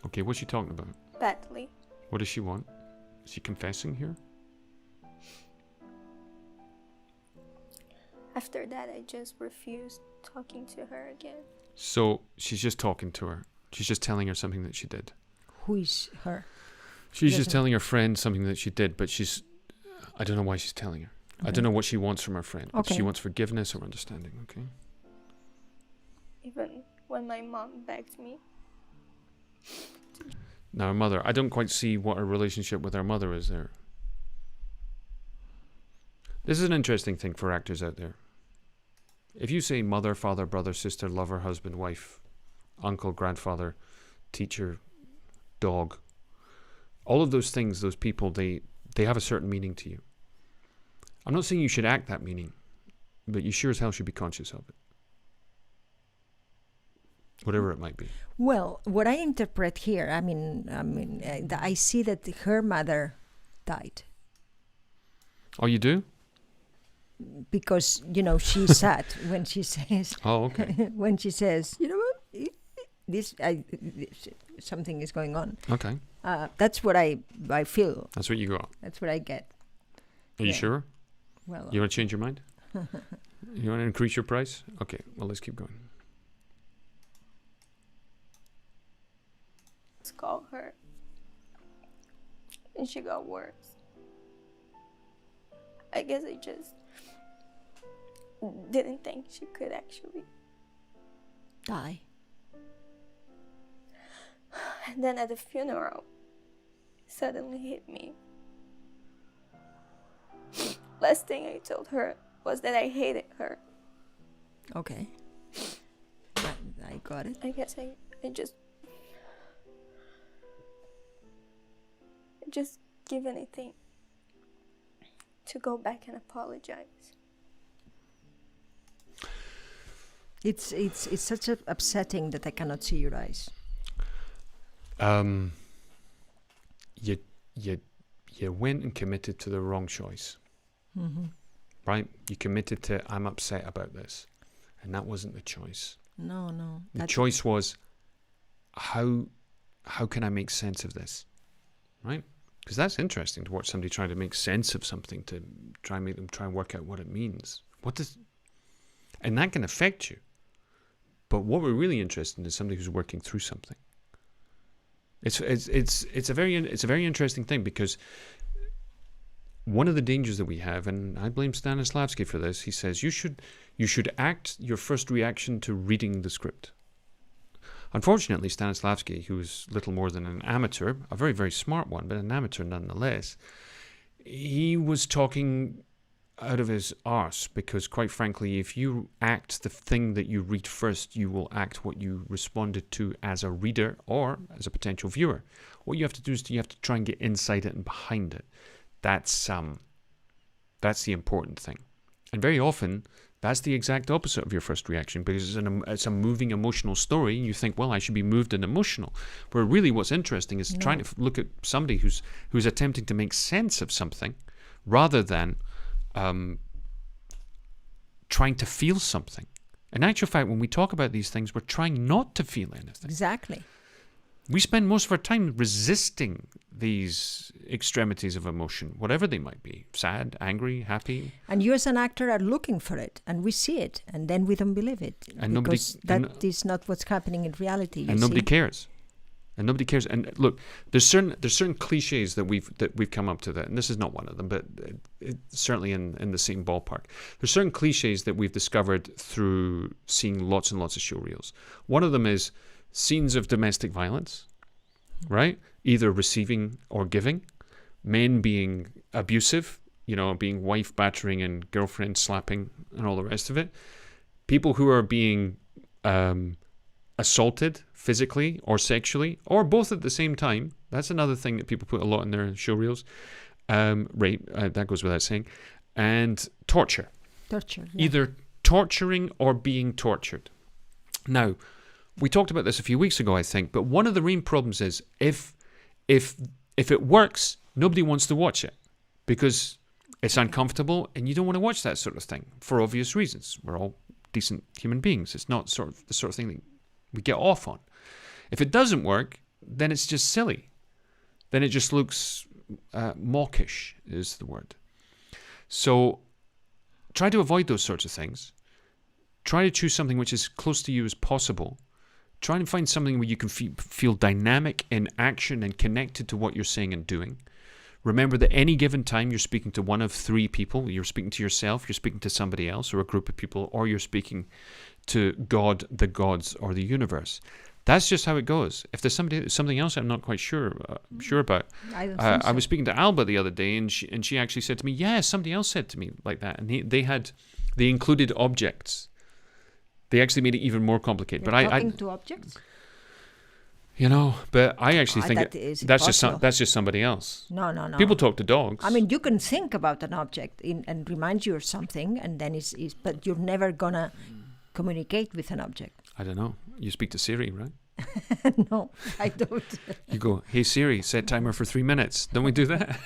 Okay, what's she talking about? Badly. What does she want? Is she confessing here? After that, I just refused talking to her again. So she's just talking to her. She's just telling her something that she did. Who is her? She's just telling her friend something that she did, but I don't know why she's telling her. Okay. I don't know what she wants from her friend. Okay. She wants forgiveness or understanding, okay? Even when my mom begged me. Now, her mother, I don't quite see what her relationship with her mother is there. This is an interesting thing for actors out there. If you say mother, father, brother, sister, lover, husband, wife, uncle, grandfather, teacher, dog, all of those things, those people, they have a certain meaning to you. I'm not saying you should act that meaning, but you sure as hell should be conscious of it. Whatever it might be. Well, what I interpret here, I see that her mother died. Oh, you do? Because, she's sad when she says... Oh, okay. When she says, you know what, something is going on. Okay. That's what I feel. That's what you got. That's what I get. Are you sure? Well, you want to change your mind? You want to increase your price? Okay, well, let's keep going. Let's call her. And she got worse. I guess I just didn't think she could actually die. And then at the funeral, it suddenly hit me. Last thing I told her was that I hated her. Okay. I got it. I guess I just give anything to go back and apologize. It's such upsetting that I cannot see your eyes. You went and committed to the wrong choice. Mm-hmm. Right? You committed to, I'm upset about this. And that wasn't the choice. No. The choice was, how can I make sense of this, right? Because that's interesting to watch somebody try to make sense of something, to try and make them try and work out what it means. And that can affect you. But what we're really interested in is somebody who's working through something. It's a very interesting thing, because one of the dangers that we have, and I blame Stanislavski for this, he says you should act your first reaction to reading the script. Unfortunately, Stanislavski, who is little more than an amateur, a very, very smart one, but an amateur nonetheless, he was talking out of his arse, because quite frankly, if you act the thing that you read first, you will act what you responded to as a reader or as a potential viewer. What you have to do is you have to try and get inside it and behind it. That's the important thing. And very often, that's the exact opposite of your first reaction, because it's a moving emotional story, and you think, well, I should be moved and emotional. Where really what's interesting is trying to look at somebody who's attempting to make sense of something, rather than trying to feel something. In actual fact, when we talk about these things, we're trying not to feel anything. Exactly. We spend most of our time resisting these extremities of emotion, whatever they might be, sad, angry, happy. And you as an actor are looking for it, and we see it, and then we don't believe it. And because that is not what's happening in reality. And nobody cares. And nobody cares. And look, there's certain cliches that we've come up to that, and this is not one of them, but certainly in the same ballpark. There's certain cliches that we've discovered through seeing lots and lots of showreels. One of them is scenes of domestic violence, right? Either receiving or giving. Men being abusive, being wife battering and girlfriend slapping and all the rest of it. People who are being assaulted physically or sexually, or both at the same time. That's another thing that people put a lot in their showreels. Rape, that goes without saying. And torture. Torture. Yeah. Either torturing or being tortured. Now, we talked about this a few weeks ago, I think, but one of the main problems is if it works, nobody wants to watch it, because it's uncomfortable and you don't want to watch that sort of thing for obvious reasons. We're all decent human beings. It's not the sort of thing that we get off on. If it doesn't work, then it's just silly. Then it just looks mawkish is the word. So try to avoid those sorts of things. Try to choose something which is close to you as possible. Try and find something where you can feel dynamic in action and connected to what you're saying and doing. Remember that any given time you're speaking to one of three people. You're speaking to yourself, you're speaking to somebody else or a group of people, or you're speaking to God, the gods, or the universe. That's just how it goes. If there's something else I'm not quite sure about. I was speaking to Alba the other day, and she actually said to me, yeah, somebody else said to me like that. And they included objects. They actually made it even more complicated. You're but talking to objects? But I actually think that's just somebody else. No. People talk to dogs. I mean, you can think about an object and remind you of something, and then but you're never gonna communicate with an object. I don't know. You speak to Siri, right? No, I don't. You go, hey Siri, set timer for 3 minutes. Don't we do that?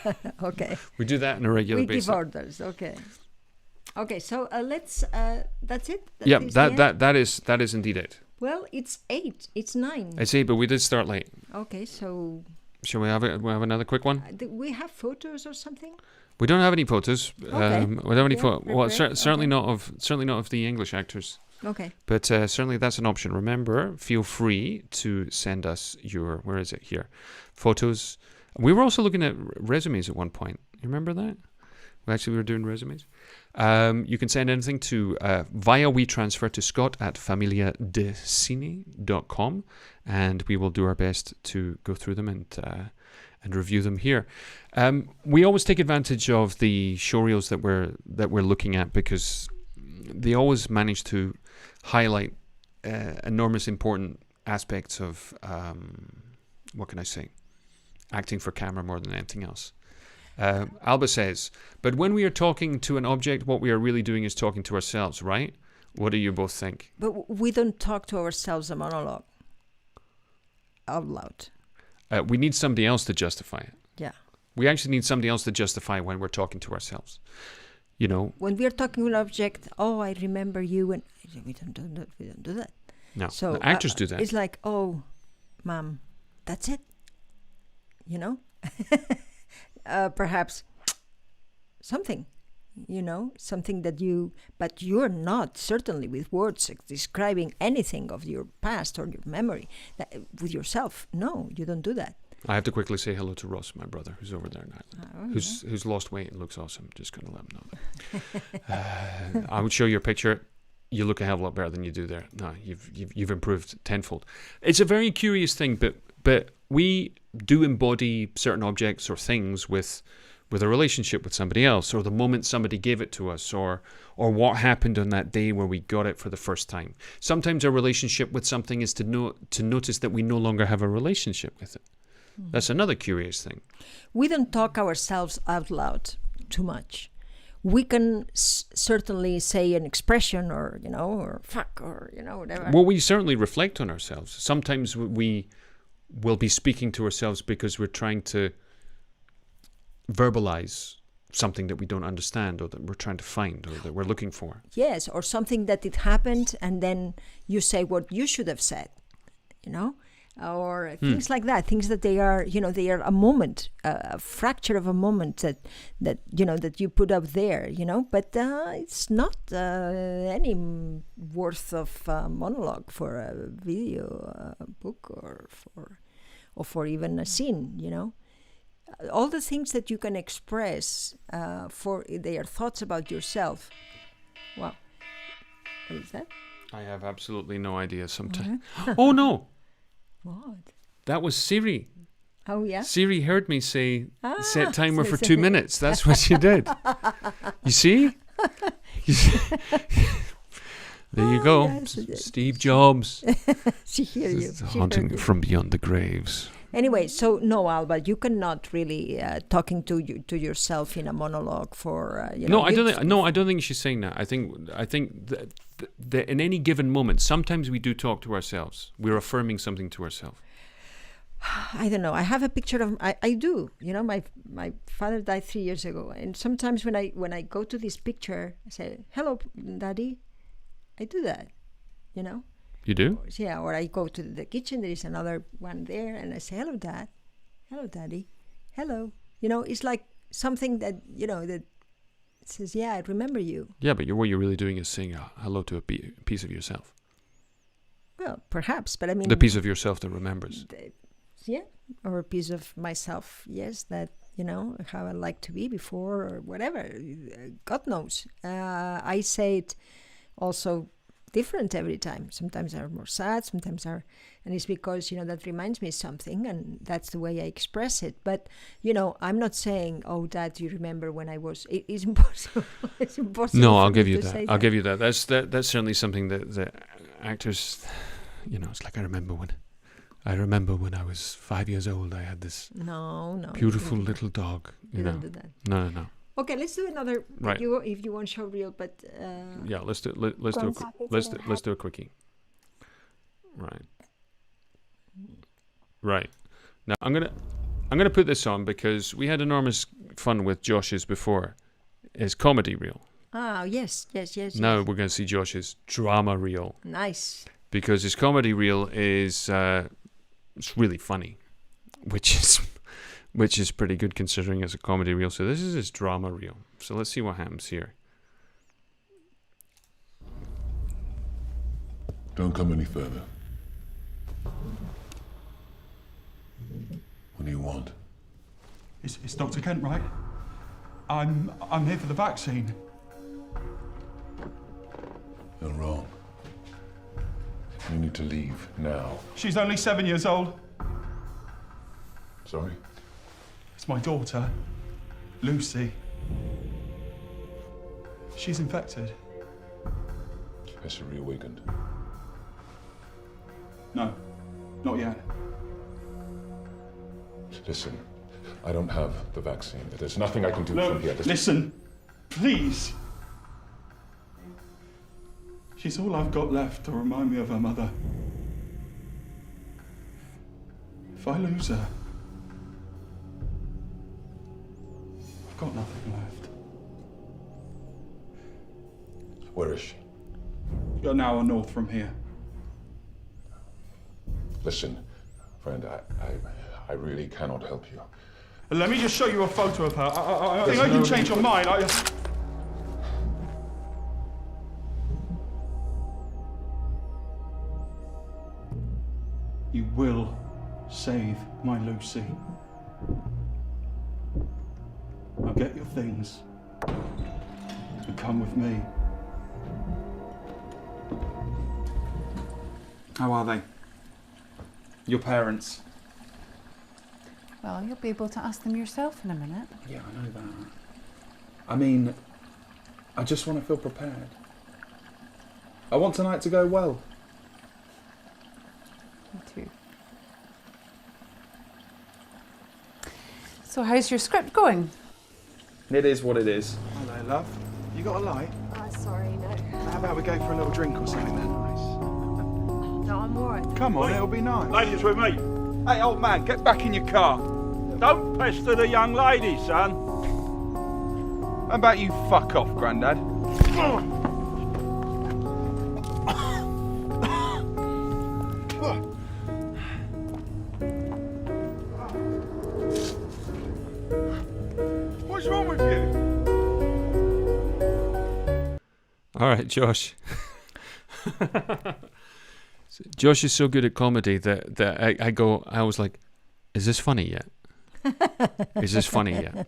Okay. We do that on a regular basis. We give orders. Okay. So let's. That's it. That is indeed it. Well, it's 8. It's 9. It's 8, but we did start late. Okay, so. Shall we have another quick one? We have photos or something? We don't have any photos. Okay. We don't have any photos. Well, certainly okay. not of the English actors. Okay. But certainly that's an option. Remember, feel free to send us your, where is it here? Photos. We were also looking at resumes at one point. You remember that? We were doing resumes. You can send anything to via WeTransfer to scott@familiadecine.com, and we will do our best to go through them and review them here. We always take advantage of the showreels that we're looking at, because they always manage to highlight enormous important aspects of what can I say? Acting for camera more than anything else. Alba says, but when we are talking to an object, what we are really doing is talking to ourselves, right? What do you both think? But we don't talk to ourselves a monologue out loud. We need somebody else to justify it. Yeah. We actually need somebody else to justify when we're talking to ourselves. When we are talking to an object, oh, I remember you, and we don't do that. No, so the actors do that. It's like, oh, Mom, that's it. You know? Perhaps something, you know, something that but you're not certainly with words describing anything of your past or your memory with yourself. No, you don't do that. I have to quickly say hello to Ross, my brother, who's over there in Ireland, who's lost weight and looks awesome. Just going to let him know. I would show you a picture. You look a hell of a lot better than you do there. No, you've improved tenfold. It's a very curious thing, but we do embody certain objects or things with a relationship with somebody else, or the moment somebody gave it to us, or what happened on that day where we got it for the first time. Sometimes our relationship with something is to notice that we no longer have a relationship with it. Mm-hmm. That's another curious thing. We don't talk ourselves out loud too much. We can certainly say an expression, or or fuck, or whatever. Well, we certainly reflect on ourselves. Sometimes we will be speaking to ourselves because we're trying to verbalize something that we don't understand, or that we're trying to find, or that we're looking for. Yes, or something that it happened, and then you say what you should have said, or things like that. Things that they are a moment, a fracture of a moment that you put up there, But it's not any worth of monologue for a video book, or for even a scene, All the things that you can express for their thoughts about yourself. Wow. What is that? I have absolutely no idea sometimes. Oh, no. What? That was Siri. Oh, yeah? Siri heard me say, set timer for 2 minutes. That's what she did. You see? There you go. Yes, Steve Jobs. She hear you. Haunting from beyond the graves. Anyway, so no, Alba, you cannot really talking to yourself in a monologue for No, I don't think she's saying that. I think that in any given moment, sometimes we do talk to ourselves. We're affirming something to ourselves. I don't know. I have a picture of I do. My father died 3 years ago, and sometimes when I go to this picture, I say, "Hello, Daddy." I do that, You do? Or I go to the kitchen, there is another one there, and I say, "Hello, Dad. Hello, Daddy. Hello." It's like something that, that says, "Yeah, I remember you." Yeah, but what you're really doing is saying hello to a piece of yourself. Well, perhaps, but I mean... The piece of yourself that remembers. Or a piece of myself, yes, that, how I like to be before, or whatever. God knows. I say it also different every time. Sometimes are more sad, sometimes are, and it's because that reminds me of something, and that's the way I express it. But I'm not saying, "Oh, Dad, do you remember when I was?" It's impossible. It's impossible. No, I'll give you that. I'll give you that. That's certainly something that actors, it's like I remember when I was 5 years old. I had this beautiful little dog. You don't do that. No. Okay, let's do another. Right. If you want showreel, but yeah, let's do a quickie. Right. Now I'm gonna put this on because we had enormous fun with Josh's before. His comedy reel. Ah, yes. Now we're going to see Josh's drama reel. Nice. Because his comedy reel is it's really funny, which is pretty good considering it's a comedy reel. So this is his drama reel. So let's see what happens here. Don't come any further. What do you want? It's Dr. Kent, right? I'm here for the vaccine. You're wrong. You need to leave now. She's only 7 years old. Sorry? It's my daughter, Lucy. She's infected. Has she reawakened? No, not yet. Listen, I don't have the vaccine. There's nothing I can do from here. Listen, please. She's all I've got left to remind me of her mother. If I lose her, I've got nothing left. Where is she? You're an hour north from here. Listen, Friend, I really cannot help you. Let me just show you a photo of her. I think There's I can no change need your mind. You will save my Lucy. Now get your things and come with me. How are they? Your parents? Well, you'll be able to ask them yourself in a minute. Yeah, I know that. I mean, I just want to feel prepared. I want tonight to go well. Me too. So how's your script going? It is what it is. Hello, love. You got a light? Sorry, no. How about we go for a little drink or something then? Nice. No, I'm alright. Come on, it'll be nice. Ladies with me. Hey, old man, get back in your car. Don't pester the young lady, son. How about you fuck off, Grandad? What's wrong with you? All right, Josh. Josh is so good at comedy that I was like, is this funny yet? Is this funny yet?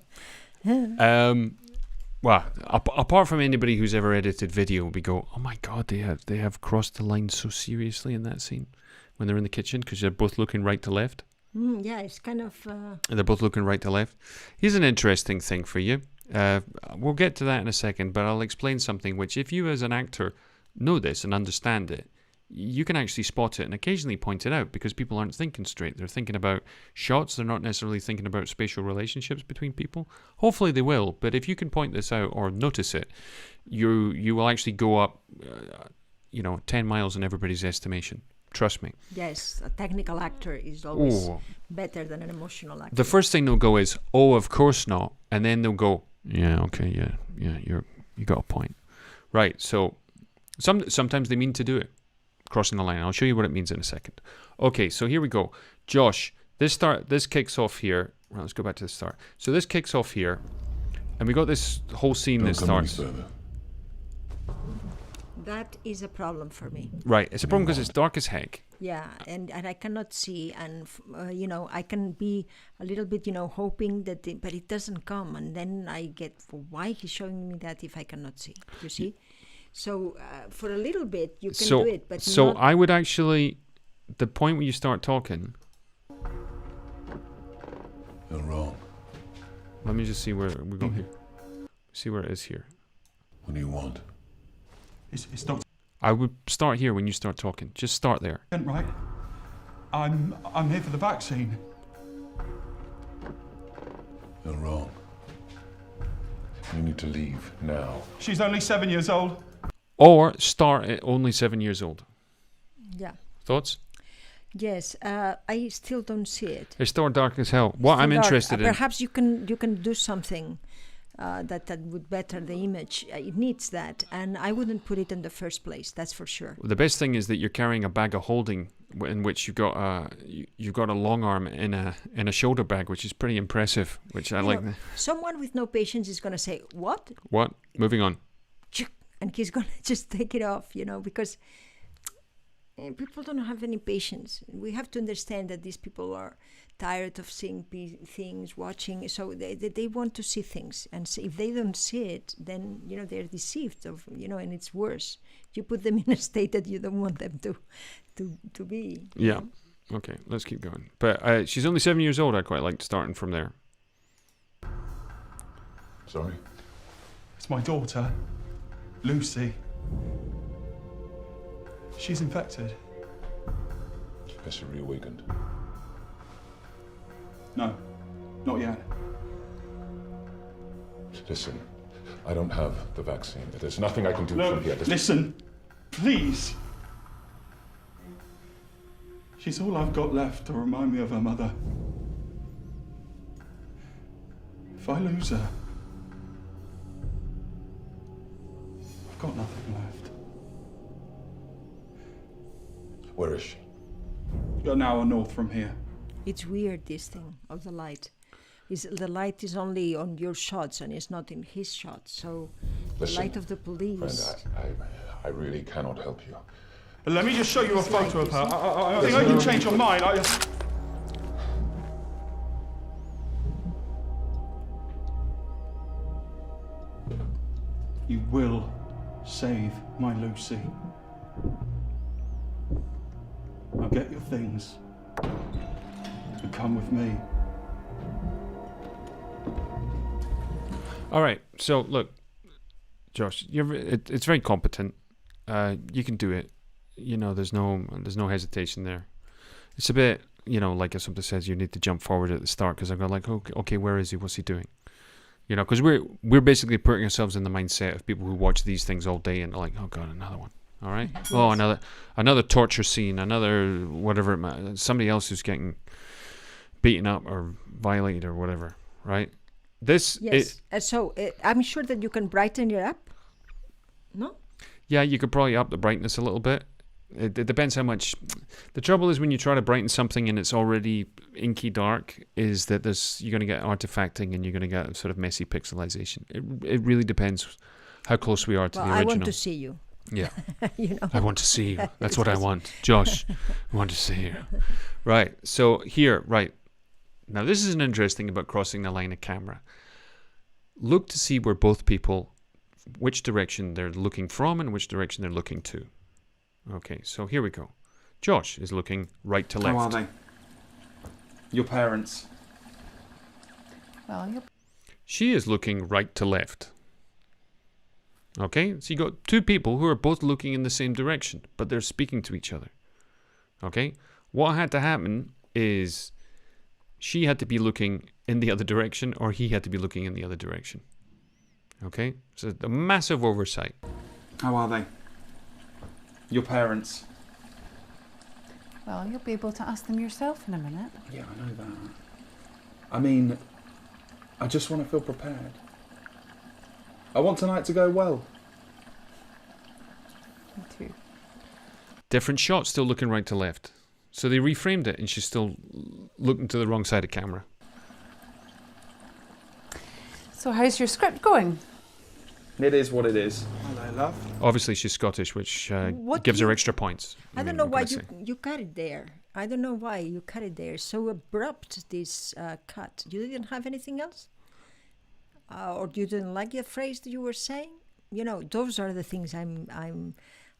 Well, apart from anybody who's ever edited video, we go, oh my God, they have crossed the line so seriously in that scene when they're in the kitchen because they're both looking right to left. Yeah, it's kind of... And they're both looking right to left. Here's an interesting thing for you. We'll get to that in a second, but I'll explain something which, if you as an actor know this and understand it, you can actually spot it and occasionally point it out because people aren't thinking straight. They're thinking about shots. They're not necessarily thinking about spatial relationships between people. Hopefully they will, but if you can point this out or notice it, you will actually go up, 10 miles in everybody's estimation. Trust me. Yes, a technical actor is always better than an emotional actor. The first thing they'll go is, oh, of course not. And then they'll go, yeah, okay, yeah, you got a point. Right, so sometimes they mean to do it. Crossing the line. I'll show you what it means in a second. Okay, so here we go. Josh, this kicks off here. Well, let's go back to the start. So this kicks off here, and we got this whole scene that starts. That is a problem for me. Right, it's a problem because it's dark as heck. Yeah, and I cannot see, and I can be a little bit, hoping that, but it doesn't come, and then I get, why he's showing me that if I cannot see? You see? So for a little bit you can do it, but so not... I would actually, the point where you start talking. You're wrong. Let me just see where we go here. See where it is here. What do you want? It's Dr. I would start here when you start talking. Just start there. Kent, right? I'm here for the vaccine. You're wrong. You need to leave now. She's only 7 years old. Or start at only 7 years old. Yeah. Thoughts? Yes, I still don't see it. It's still dark as hell. What I'm interested in... Perhaps you can do something that would better the image. It needs that, and I wouldn't put it in the first place. That's for sure. The best thing is that you're carrying a bag of holding in which you've got a long arm in a shoulder bag, which is pretty impressive. Which I like. Someone with no patience is going to say, "What? What? Moving on." And he's going to just take it off, because people don't have any patience. We have to understand that these people are tired of seeing things, watching, so they want to see things, and so if they don't see it, then they're deceived of, and it's worse. You put them in a state that you don't want them to be. Yeah. Okay, let's keep going. But she's only 7 years old. I quite like starting from there. Sorry? It's my daughter, Lucy. She's infected. Has she reawakened? No, not yet. Listen, I don't have the vaccine. There's nothing I can do from here. Listen, please. She's all I've got left to remind me of her mother. If I lose her, I've got nothing left. Where is she? An hour north from here. It's weird, this thing of the light. The light is only on your shots and it's not in his shots. So the Listen, light of the police. Friend, I really cannot help you. Let me just show you a photo of her. I think I can change your mind. You will save my Lucy. Now get your things and come with me. All right. So look, Josh, it's very competent. You can do it. You know, there's no hesitation there. It's a bit, you know, like Assumpta says, you need to jump forward at the start because I go like, okay, where is he? What's he doing? You know, because we're basically putting ourselves in the mindset of people who watch these things all day and are like, oh god, another one. All right. Yes. Oh, another torture scene, another whatever. Somebody else who's getting beaten up or violated or whatever. Right. This. Yes. I'm sure that you can brighten it up. No. Yeah, you could probably up the brightness a little bit. It depends how much. The trouble is when you try to brighten something and it's already inky dark, is that you're going to get artifacting and you're going to get sort of messy pixelization. It really depends how close we are to the original. I want to see you. Yeah. You know. I want to see you. That's what I want. Josh, I want to see you. Right. So here, right. Now this is an interesting about crossing the line of camera. Look to see where both people, which direction they're looking from and which direction they're looking to. Okay, so here we go. Josh is looking right to left. How are they? Your parents? Well, She is looking right to left. Okay, so you got two people who are both looking in the same direction, but they're speaking to each other. Okay, what had to happen is she had to be looking in the other direction or he had to be looking in the other direction. Okay, so a massive oversight. How are they? Your parents? Well, you'll be able to ask them yourself in a minute. Yeah, I know that. I mean, I just want to feel prepared. I want tonight to go well. Me too. Different shot, still looking right to left. So they reframed it and she's still looking to the wrong side of camera. So how's your script going? It is what it is. Hello, love. Obviously she's Scottish, which gives her extra points. I don't know why you cut it there. I don't know why you cut it there. So abrupt, this cut. You didn't have anything else? Or you didn't like the phrase that you were saying? You know, those are the things I'm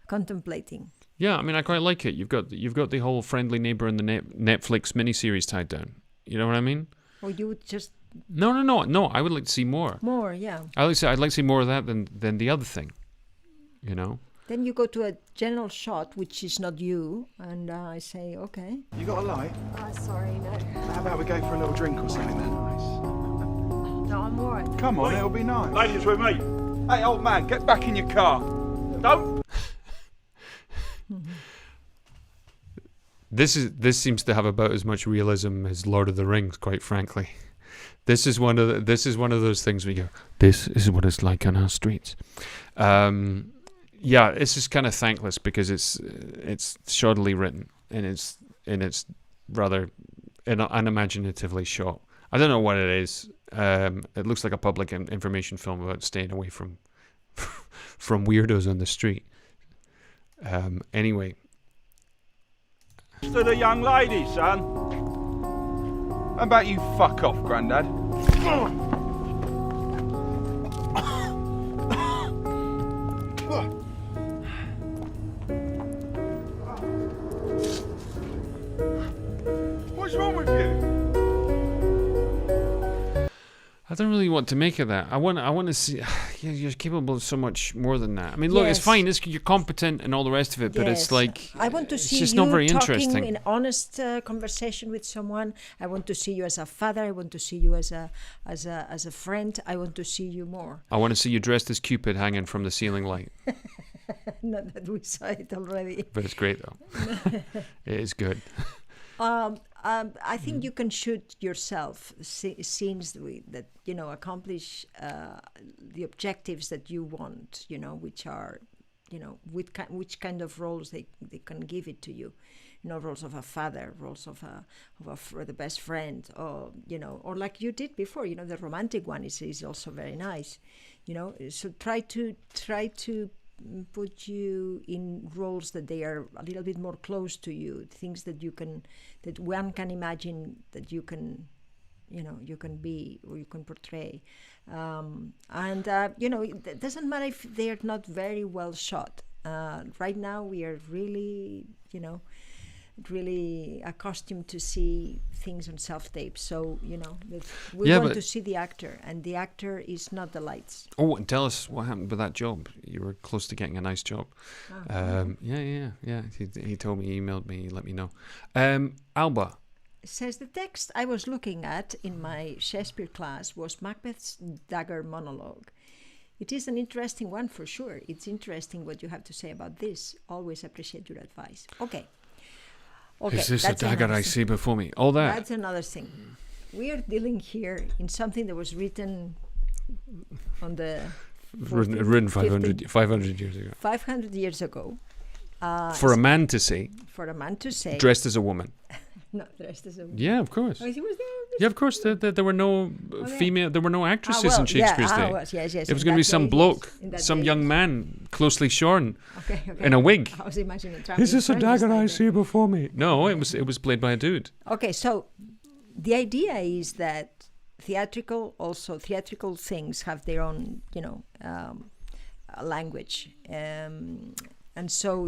contemplating. Yeah, I mean, I quite like it. You've got the whole friendly neighbor in the Netflix miniseries tied down. You know what I mean? Or you would just... No. I would like to see more. More, yeah. I'd like to see more of that than the other thing. You know. Then you go to a general shot, which is not you, and I say, okay. You got a light? Sorry, no. How about we go for a little drink or something then? No, I'm alright. Come on, it'll be nice. Ladies with me. Hey, old man, get back in your car. Don't. This seems to have about as much realism as Lord of the Rings, quite frankly. This is one of those things we go, this is what it's like on our streets. Yeah, this is kind of thankless because it's shoddily written and it's rather unimaginatively shot. I don't know what it is. It looks like a public information film about staying away from weirdos on the street. Anyway. To the young lady, son. How about you fuck off, Grandad? What's wrong with you? I don't really want to make of that. I want to see. You're capable of so much more than that. I mean, look, it's fine. You're competent and all the rest of it, but it's like I want to see just you not very talking interesting. in honest conversation with someone. I want to see you as a father. I want to see you as a friend. I want to see you more. I want to see you dressed as Cupid hanging from the ceiling light. Not that we saw it already. But it's great though. It is good. I think you can shoot yourself scenes that accomplish the objectives that you want, which are which kind of roles they can give it to you. Roles of a father, roles of the best friend, or or like you did before. The romantic one is also very nice. So try to put you in roles that they are a little bit more close to you, things that one can imagine that you can be or you can portray, it doesn't matter if they are not very well shot. Right now we are really accustomed to see things on self-tape, so we want to see the actor, and the actor is not the lights. Oh, and tell us what happened with that job. You were close to getting a nice job. Yeah. He told me, he emailed me, let me know. Alba says the text I was looking at in my Shakespeare class was Macbeth's dagger monologue. It is an interesting one for sure. It's interesting what you have to say about this. Always appreciate your advice. Okay, is this a dagger I see before me? All that. That's another thing. We are dealing here in something that was written on the... Written 500 years ago. 500 years ago. For a man to say. Dressed as a woman. Not dressed as a woman. Yeah, of course. Oh, he was there? Yeah, of course. There were no female. There were no actresses in Shakespeare's day. Yes. It was going to be some bloke, some young man, closely shorn, in a wig. I was imagining. Is this a dagger I see before me? No, it was played by a dude. Okay, so the idea is that theatrical things have their own, language, and so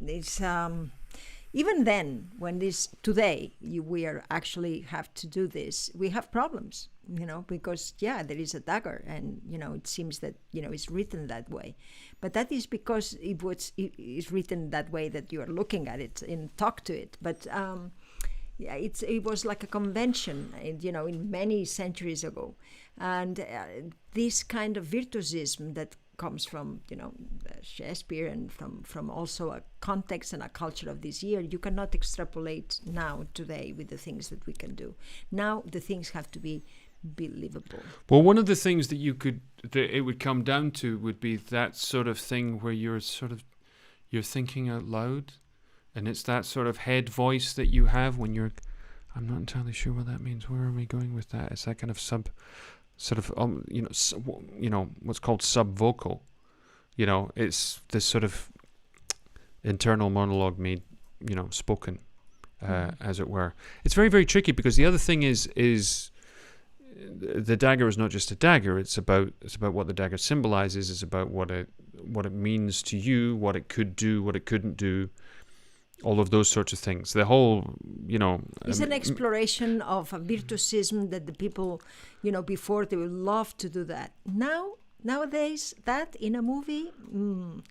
it's. Even then, when we are actually have to do this, we have problems, because there is a dagger, and it seems that it's written that way, but that is because it's written that way that you are looking at it and talk to it. But it was like a convention, in many centuries ago, and this kind of virtuosism that comes from Shakespeare and from also a context and a culture of this year, you cannot extrapolate now today with the things that we can do. Now the things have to be believable. Well, one of the things that it would come down to would be that sort of thing where you're thinking out loud, and it's that sort of head voice that you have when you're. I'm not entirely sure what that means. Where are we going with that? It's that kind of what's called subvocal. It's this sort of internal monologue made, spoken, as it were. It's very, very tricky, because the other thing is the dagger is not just a dagger. It's about what the dagger symbolizes. It's about what it means to you, what it could do, what it couldn't do. All of those sorts of things. The whole, it's an exploration of a virtuosism that the people, before they would love to do that. Nowadays, that in a movie, we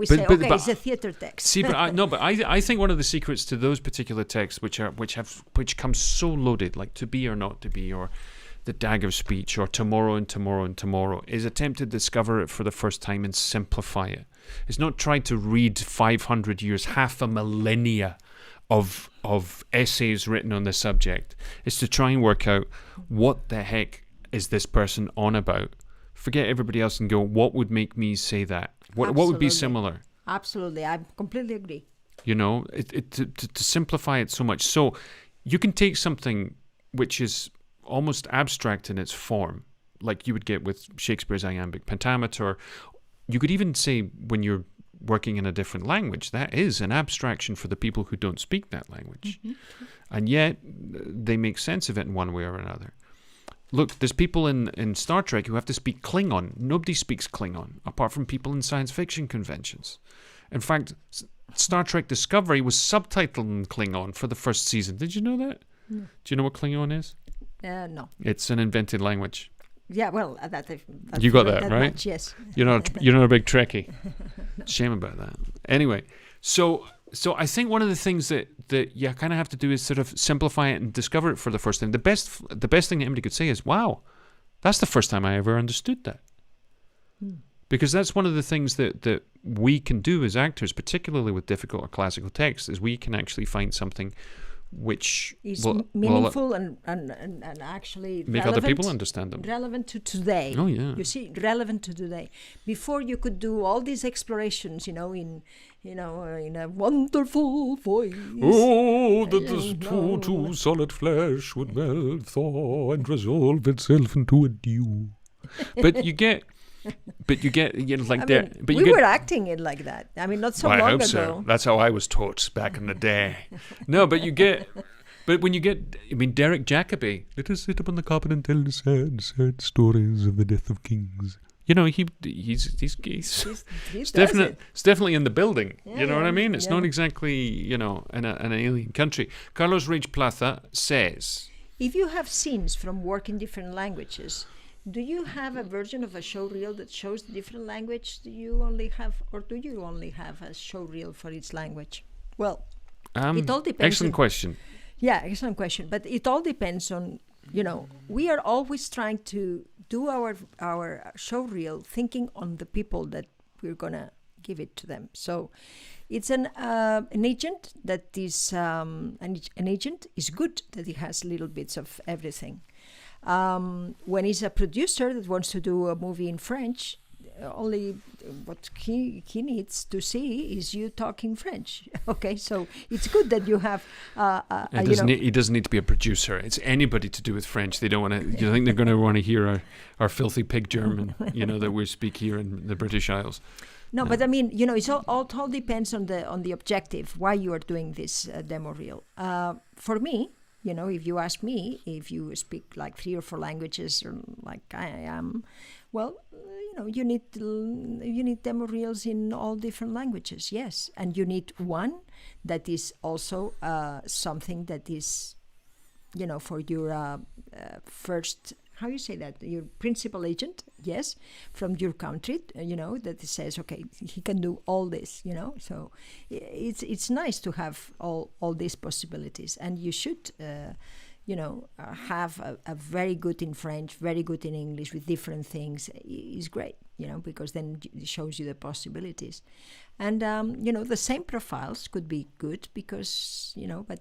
say, it's a theater text. See, but I think one of the secrets to those particular texts, which come so loaded, like To Be or Not to Be, or The Dagger Speech, or Tomorrow and Tomorrow and Tomorrow, is attempt to discover it for the first time and simplify it. It's not trying to read 500 years, half a millennia of essays written on the subject. It's to try and work out what the heck is this person on about. Forget everybody else and go, what would make me say that? What would be similar? Absolutely, I completely agree. To simplify it so much. So you can take something which is almost abstract in its form, like you would get with Shakespeare's iambic pentameter. You could even say, when you're working in a different language, that is an abstraction for the people who don't speak that language. Mm-hmm. And yet they make sense of it in one way or another. Look, there's people in Star Trek who have to speak Klingon. Nobody speaks Klingon, apart from people in science fiction conventions. In fact, Star Trek Discovery was subtitled in Klingon for the first season. Did you know that? No. Do you know what Klingon is? No. It's an invented language. Yeah, well, that's you got that right. Much, yes. You're not a big Trekkie. No. Shame about that. Anyway, so I think one of the things that you kind of have to do is sort of simplify it and discover it for the first time. The best thing that anybody could say is, "Wow, that's the first time I ever understood that." Because that's one of the things that we can do as actors, particularly with difficult or classical texts, is we can actually find something which is will meaningful and actually make other people understand them. Relevant to today. Oh, yeah. You see, relevant to today. Before you could do all these explorations, in a wonderful voice. Oh, that the two solid flesh would melt, thaw, and resolve itself into a dew. But you get, we were acting it like that. I mean, not so long I hope ago. so. That's how I was taught back in the day. No, but when you get, Derek Jacobi, let us sit upon the carpet and tell the sad, sad stories of the death of kings. He's definitely in the building. Yeah, you know what I mean? It's yeah. not exactly, in an alien country. Carlos Reich Plaza says, If you have scenes from work in different languages, do you have a version of a showreel that shows the different language? Do you only have a showreel for each language? Well, it all depends. Excellent question. Yeah, excellent question. But it all depends on, we are always trying to do our showreel thinking on the people that we're going to give it to them. So it's an agent that is, an agent is good that he has little bits of everything. When he's a producer that wants to do a movie in French, only what he needs to see is you talking French. Okay, so it's good that you have. He doesn't need to be a producer. It's anybody to do with French. They don't want to. You think they're going to want to hear our filthy pig German? That we speak here in the British Isles. No, but I mean, it's all depends on the objective. Why you are doing this demo reel? For me. If you ask me, if you speak like 3 or 4 languages, or like I am, well, you need demo reels in all different languages, yes, and you need one that is also something that is, for your first. How you say that? Your principal agent, yes, from your country, that says, okay, he can do all this, So it's nice to have all these possibilities, and you should, have a very good in French, very good in English with different things. Is great, because then it shows you the possibilities, and the same profiles could be good because but.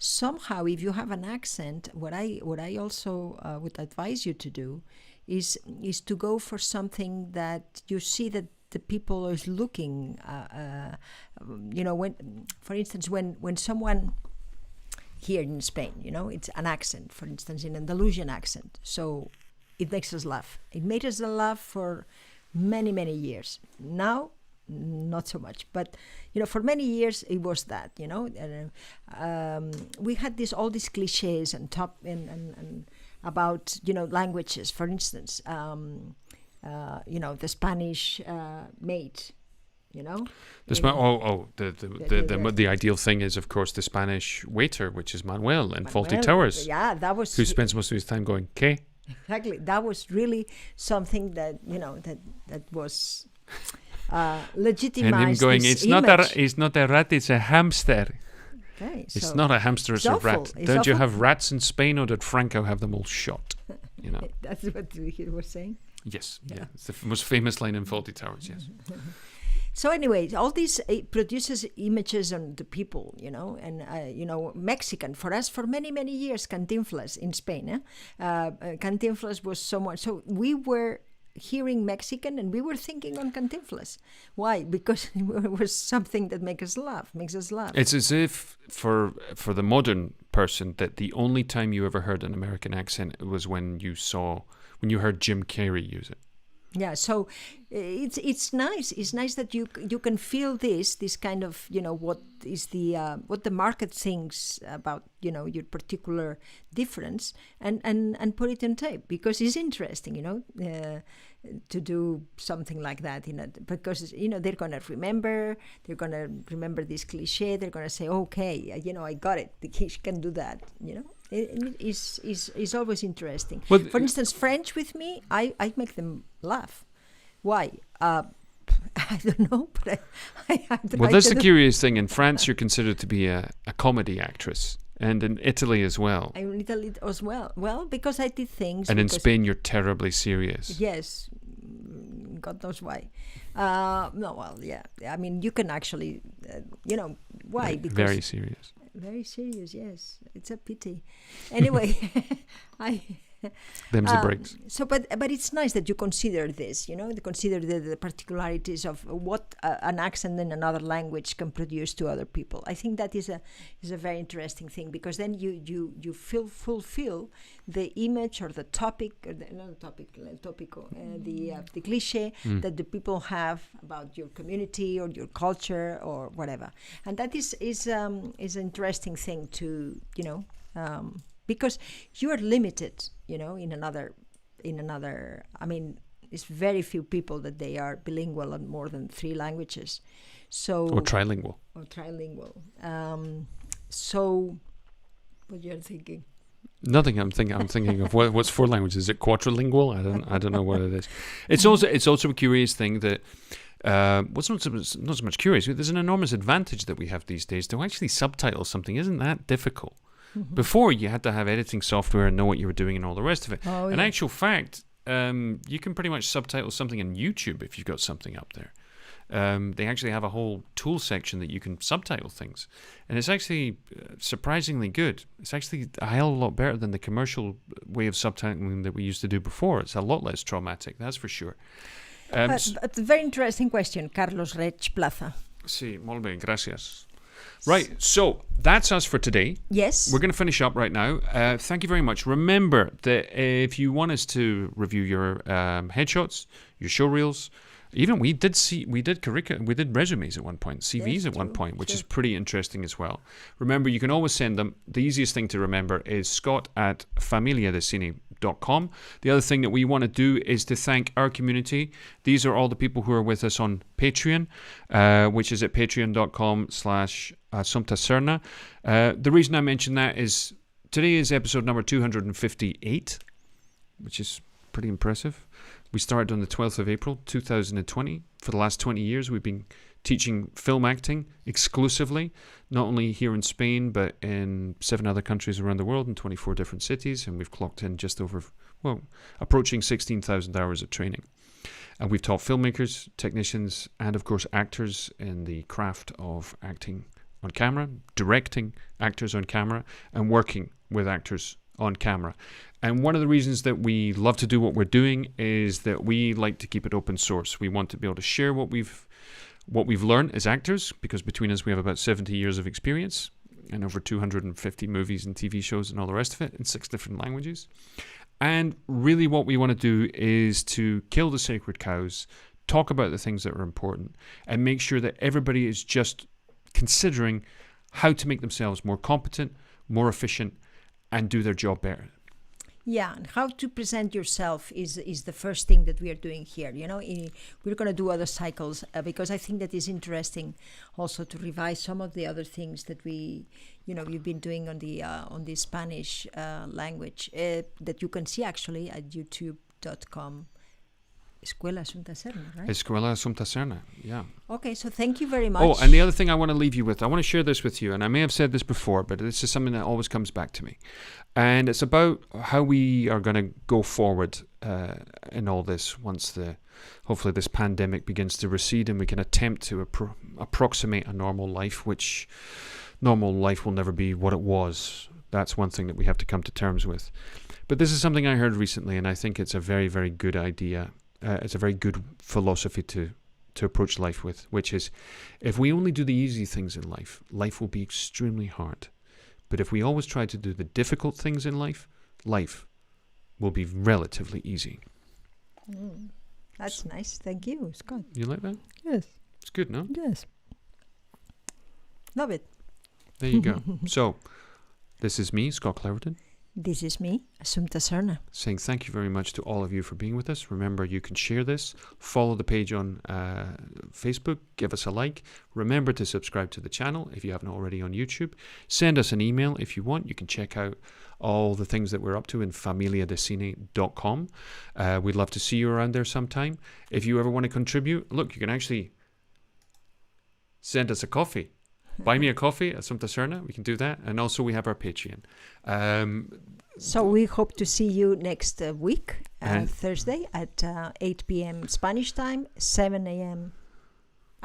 Somehow, if you have an accent, what I also would advise you to do is to go for something that you see that the people is looking. When, for instance, when someone here in Spain, it's an accent, for instance, an Andalusian accent, so it makes us laugh. It made us laugh for many, many years. Now, not so much, but for many years it was that. We had all these cliches and about languages. For instance, the Spanish maid. The ideal thing is, of course, the Spanish waiter, which is Manuel in Fawlty Towers. Yeah, that was who spends most of his time going, "¿Qué?" Exactly, that was really something that that was. Legitimized and him going, it's not a rat, it's a hamster. Okay, it's not a hamster, it's a rat. Don't you have rats in Spain, or did Franco have them all shot? That's what he was saying. Yes, yeah. It's the most famous line in Fawlty Towers. Yes. So anyway, all this produces images on the people, and Mexican for us for many, many years. Cantinflas in Spain. Cantinflas was someone. So we were hearing Mexican and we were thinking on Cantinflas. Why? Because it was something that makes us laugh. It's as if for the modern person that the only time you ever heard an American accent was when you heard Jim Carrey use it. Yeah, so it's nice. It's nice that you can feel this kind of what is what the market thinks about your particular difference and put it on tape, because it's interesting to do something like that because they're gonna remember this cliche. They're gonna say, okay, I got it. He can do that. It's always interesting. Well, for instance, French with me, I make them laugh. Why? I don't know, but that's the curious thing. In France, you're considered to be a comedy actress, and in Italy as well. In Italy as well. Well, because I did things. And in Spain, you're terribly serious. Yes, God knows why. No, well, yeah. I mean, you can actually, why? Because very serious. Very serious, yes. It's a pity. Anyway, Them's the breaks. So, but it's nice that you consider this, consider the particularities of what an accent in another language can produce to other people. I think that is a very interesting thing, because then you fulfill the image or the topic, or the cliché that the people have about your community or your culture or whatever, and that is an interesting thing to because you are limited, in another. I mean, it's very few people that they are bilingual in more than 3 languages, Or trilingual. So, what you're thinking? Nothing. I'm thinking of what's 4 languages. Is it quadrilingual? I don't know what it is. It's also a curious thing that. Not so much curious. There's an enormous advantage that we have these days to actually subtitle something. Isn't that difficult? Mm-hmm. Before, you had to have editing software and know what you were doing and all the rest of it. In actual fact, you can pretty much subtitle something on YouTube if you've got something up there. They actually have a whole tool section that you can subtitle things. And it's actually surprisingly good. It's actually a hell of a lot better than the commercial way of subtitling that we used to do before. It's a lot less traumatic, that's for sure. But a very interesting question, Carlos Rech Plaza. Sí, molt bé, gracias. Right, so that's us for today. Yes. We're going to finish up right now. Thank you very much. Remember that if you want us to review your headshots, your showreels, even we did resumes at one point, CVs at one point, which is pretty interesting as well. Remember, you can always send them. The easiest thing to remember is scott@familiadecine.com. The other thing that we want to do is to thank our community. These are all the people who are with us on Patreon, which is at patreon.com/Assumpta Serna. The reason I mention that is today is episode number 258, which is pretty impressive. We started on the 12th of April, 2020. For the last 20 years, we've been teaching film acting exclusively, not only here in Spain, but in 7 other countries around the world in 24 different cities. And we've clocked in just over, approaching 16,000 hours of training. And we've taught filmmakers, technicians, and of course actors in the craft of acting on camera, directing actors on camera, and working with actors on camera. And one of the reasons that we love to do what we're doing is that we like to keep it open source. We want to be able to share what we've learned as actors, because between us we have about 70 years of experience and over 250 movies and TV shows and all the rest of it in 6 different languages. And really what we want to do is to kill the sacred cows, talk about the things that are important, and make sure that everybody is just considering how to make themselves more competent, more efficient, and do their job better. Yeah, and how to present yourself is the first thing that we are doing here. We're going to do other cycles because I think that is interesting also to revise some of the other things that you've been doing on the Spanish language that you can see actually at youtube.com. Escuela Assumpta Serna, right? Escuela Assumpta Serna, yeah. Okay, so thank you very much. Oh, and the other thing I want to leave you with, I want to share this with you, and I may have said this before, but this is something that always comes back to me. And it's about how we are going to go forward in all this once hopefully this pandemic begins to recede and we can attempt to approximate a normal life, which normal life will never be what it was. That's one thing that we have to come to terms with. But this is something I heard recently, and I think it's a very, very good idea. It's a very good philosophy to approach life with, which is if we only do the easy things in life, life will be extremely hard. But if we always try to do the difficult things in life, life will be relatively easy. That's nice. Thank you, Scott. You like that? Yes. It's good, no? Yes. Love it. There you go. So, this is me, Scott Cleverdon. This is me, Assumpta Serna. Saying thank you very much to all of you for being with us. Remember, you can share this, follow the page on Facebook, give us a like. Remember to subscribe to the channel if you haven't already on YouTube. Send us an email if you want. You can check out all the things that we're up to in familiadecine.com. We'd love to see you around there sometime. If you ever want to contribute, look, you can actually send us a coffee. Buy me a coffee at Assumpta Serna. We can do that. And also we have our Patreon. So we hope to see you next week, Thursday at 8 p.m. Spanish time, 7 a.m.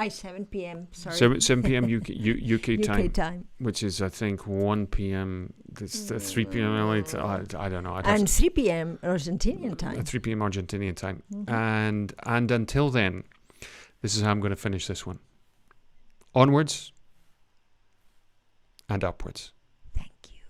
7 p.m. Sorry. 7 p.m. UK time. UK time. Which is, I think, 1 p.m. It's 3 p.m. LA. I don't know. And 3 p.m. Argentinian time. 3 p.m. Argentinian time. And until then, this is how I'm going to finish this one. Onwards and upwards. Thank you.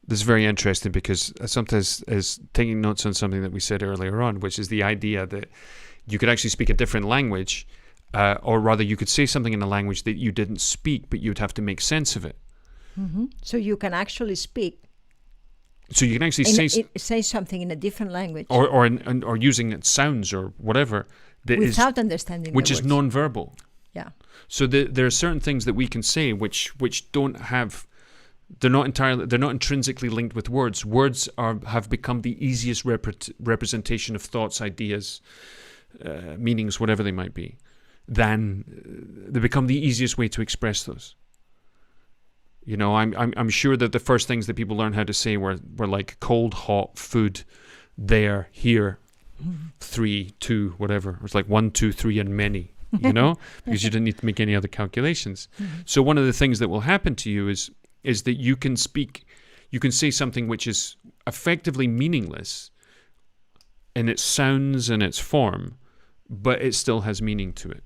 This is very interesting because Assumpta is taking notes on something that we said earlier on, which is the idea that you could actually speak a different language, or rather you could say something in a language that you didn't speak, but you'd have to make sense of it. Mm-hmm. So you can actually speak. So you can actually say something in a different language, or using its sounds or whatever that without understanding, which the is words. non-verbal. Yeah. So there are certain things that we can say which don't have. They're not intrinsically linked with words. Words have become the easiest representation of thoughts, ideas, meanings, whatever they might be. They become the easiest way to express those. You know, I'm sure that the first things that people learned how to say were like cold, hot, food, there, here, 3, 2, whatever. It was like 1, 2, 3, and many. You know, because you didn't need to make any other calculations. So one of the things that will happen to you is that you can say something which is effectively meaningless in its sounds and its form, but it still has meaning to it.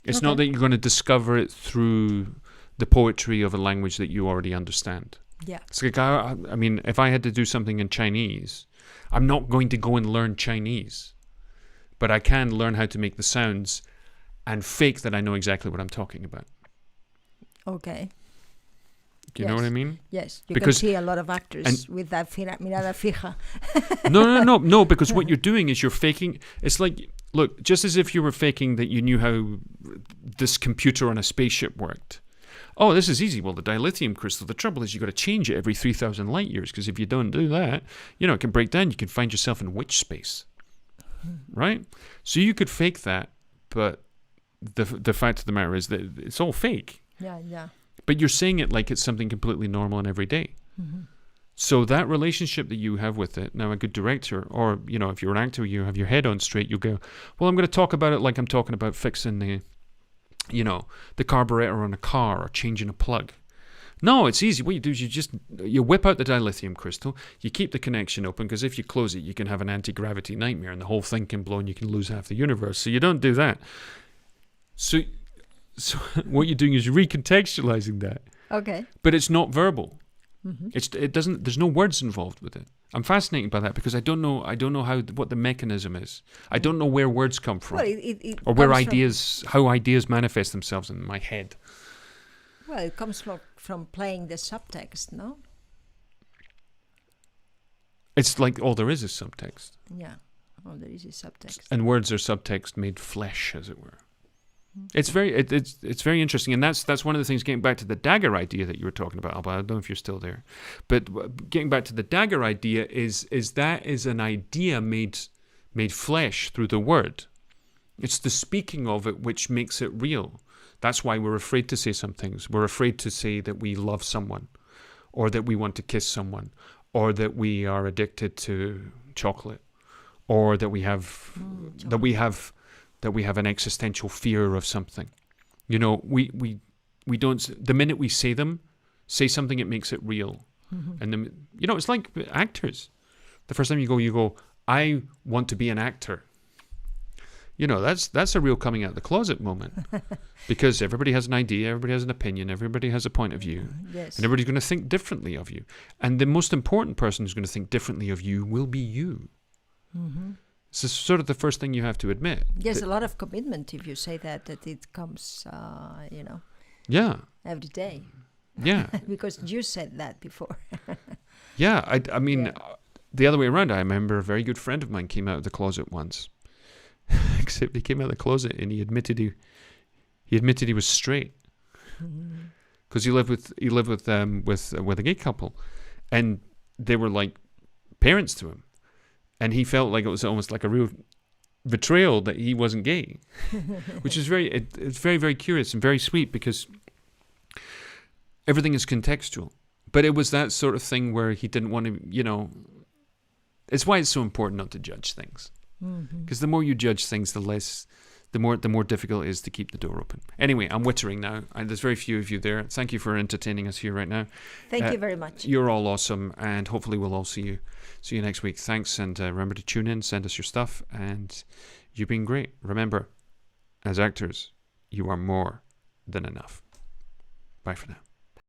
It's not that you're going to discover it through the poetry of a language that you already understand. Yeah. It's like, I mean, if I had to do something in Chinese, I'm not going to go and learn Chinese, but I can learn how to make the sounds and fake that I know exactly what I'm talking about. Okay. Do you know what I mean? Yes, you can see a lot of actors with that mirada fija. No, because what you're doing is you're faking. It's like, look, just as if you were faking that you knew how this computer on a spaceship worked. Oh, this is easy. Well, the dilithium crystal, the trouble is you've got to change it every 3,000 light years, because if you don't do that, you know, it can break down. You can find yourself in witch space, right? So you could fake that, but the fact of the matter is that it's all fake. Yeah. But you're saying it like it's something completely normal and everyday. So that relationship that you have with it, now a good director, or, you know, if you're an actor, you have your head on straight, you'll go, well, I'm going to talk about it like I'm talking about fixing the carburetor on a car or changing a plug. No, it's easy. What you do is you whip out the dilithium crystal, you keep the connection open, because if you close it, you can have an anti-gravity nightmare and the whole thing can blow and you can lose half the universe. So you don't do that. So what you're doing is recontextualizing that. Okay. But it's not verbal. It doesn't. There's no words involved with it. I'm fascinated by that because I don't know what the mechanism is. I don't know where words come from, Well, it or where comes how ideas manifest themselves in my head. Well, it comes from playing the subtext, no? It's like all there is subtext. Yeah, all there is subtext. And words are subtext made flesh, as it were. It's very interesting, and that's one of the things. Getting back to the dagger idea that you were talking about, Alba. I don't know if you're still there, but getting back to the dagger idea is an idea made flesh through the word. It's the speaking of it which makes it real. That's why we're afraid to say some things. We're afraid to say that we love someone, or that we want to kiss someone, or that we are addicted to chocolate, or that we have an existential fear of something. You know, we don't. The minute we say something, it makes it real. And then, you know, it's like actors. The first time you go, I want to be an actor. You know, that's a real coming out of the closet moment, because everybody has an idea, everybody has an opinion, everybody has a point of view, Yes. and everybody's going to think differently of you. And the most important person who's going to think differently of you will be you. It's sort of the first thing you have to admit. Yes, a lot of commitment if you say that it comes, Yeah. every day. Yeah. Because you said that before. Yeah. I mean, the other way around, I remember a very good friend of mine came out of the closet once. Except he came out of the closet and he admitted he was straight, because he lived with a gay couple, and they were like parents to him, and he felt like it was almost like a real betrayal that he wasn't gay, which is it's very, very curious and very sweet, because everything is contextual. But it was that sort of thing where he didn't want to, you know. It's why it's so important not to judge things. Because the more you judge things, the more difficult it is to keep the door open. Anyway, I'm wittering now. There's very few of you there. Thank you for entertaining us here right now. Thank you very much. You're all awesome, and hopefully we'll all see you next week. Thanks, and remember to tune in, send us your stuff, and you've been great. Remember, as actors, you are more than enough. Bye for now.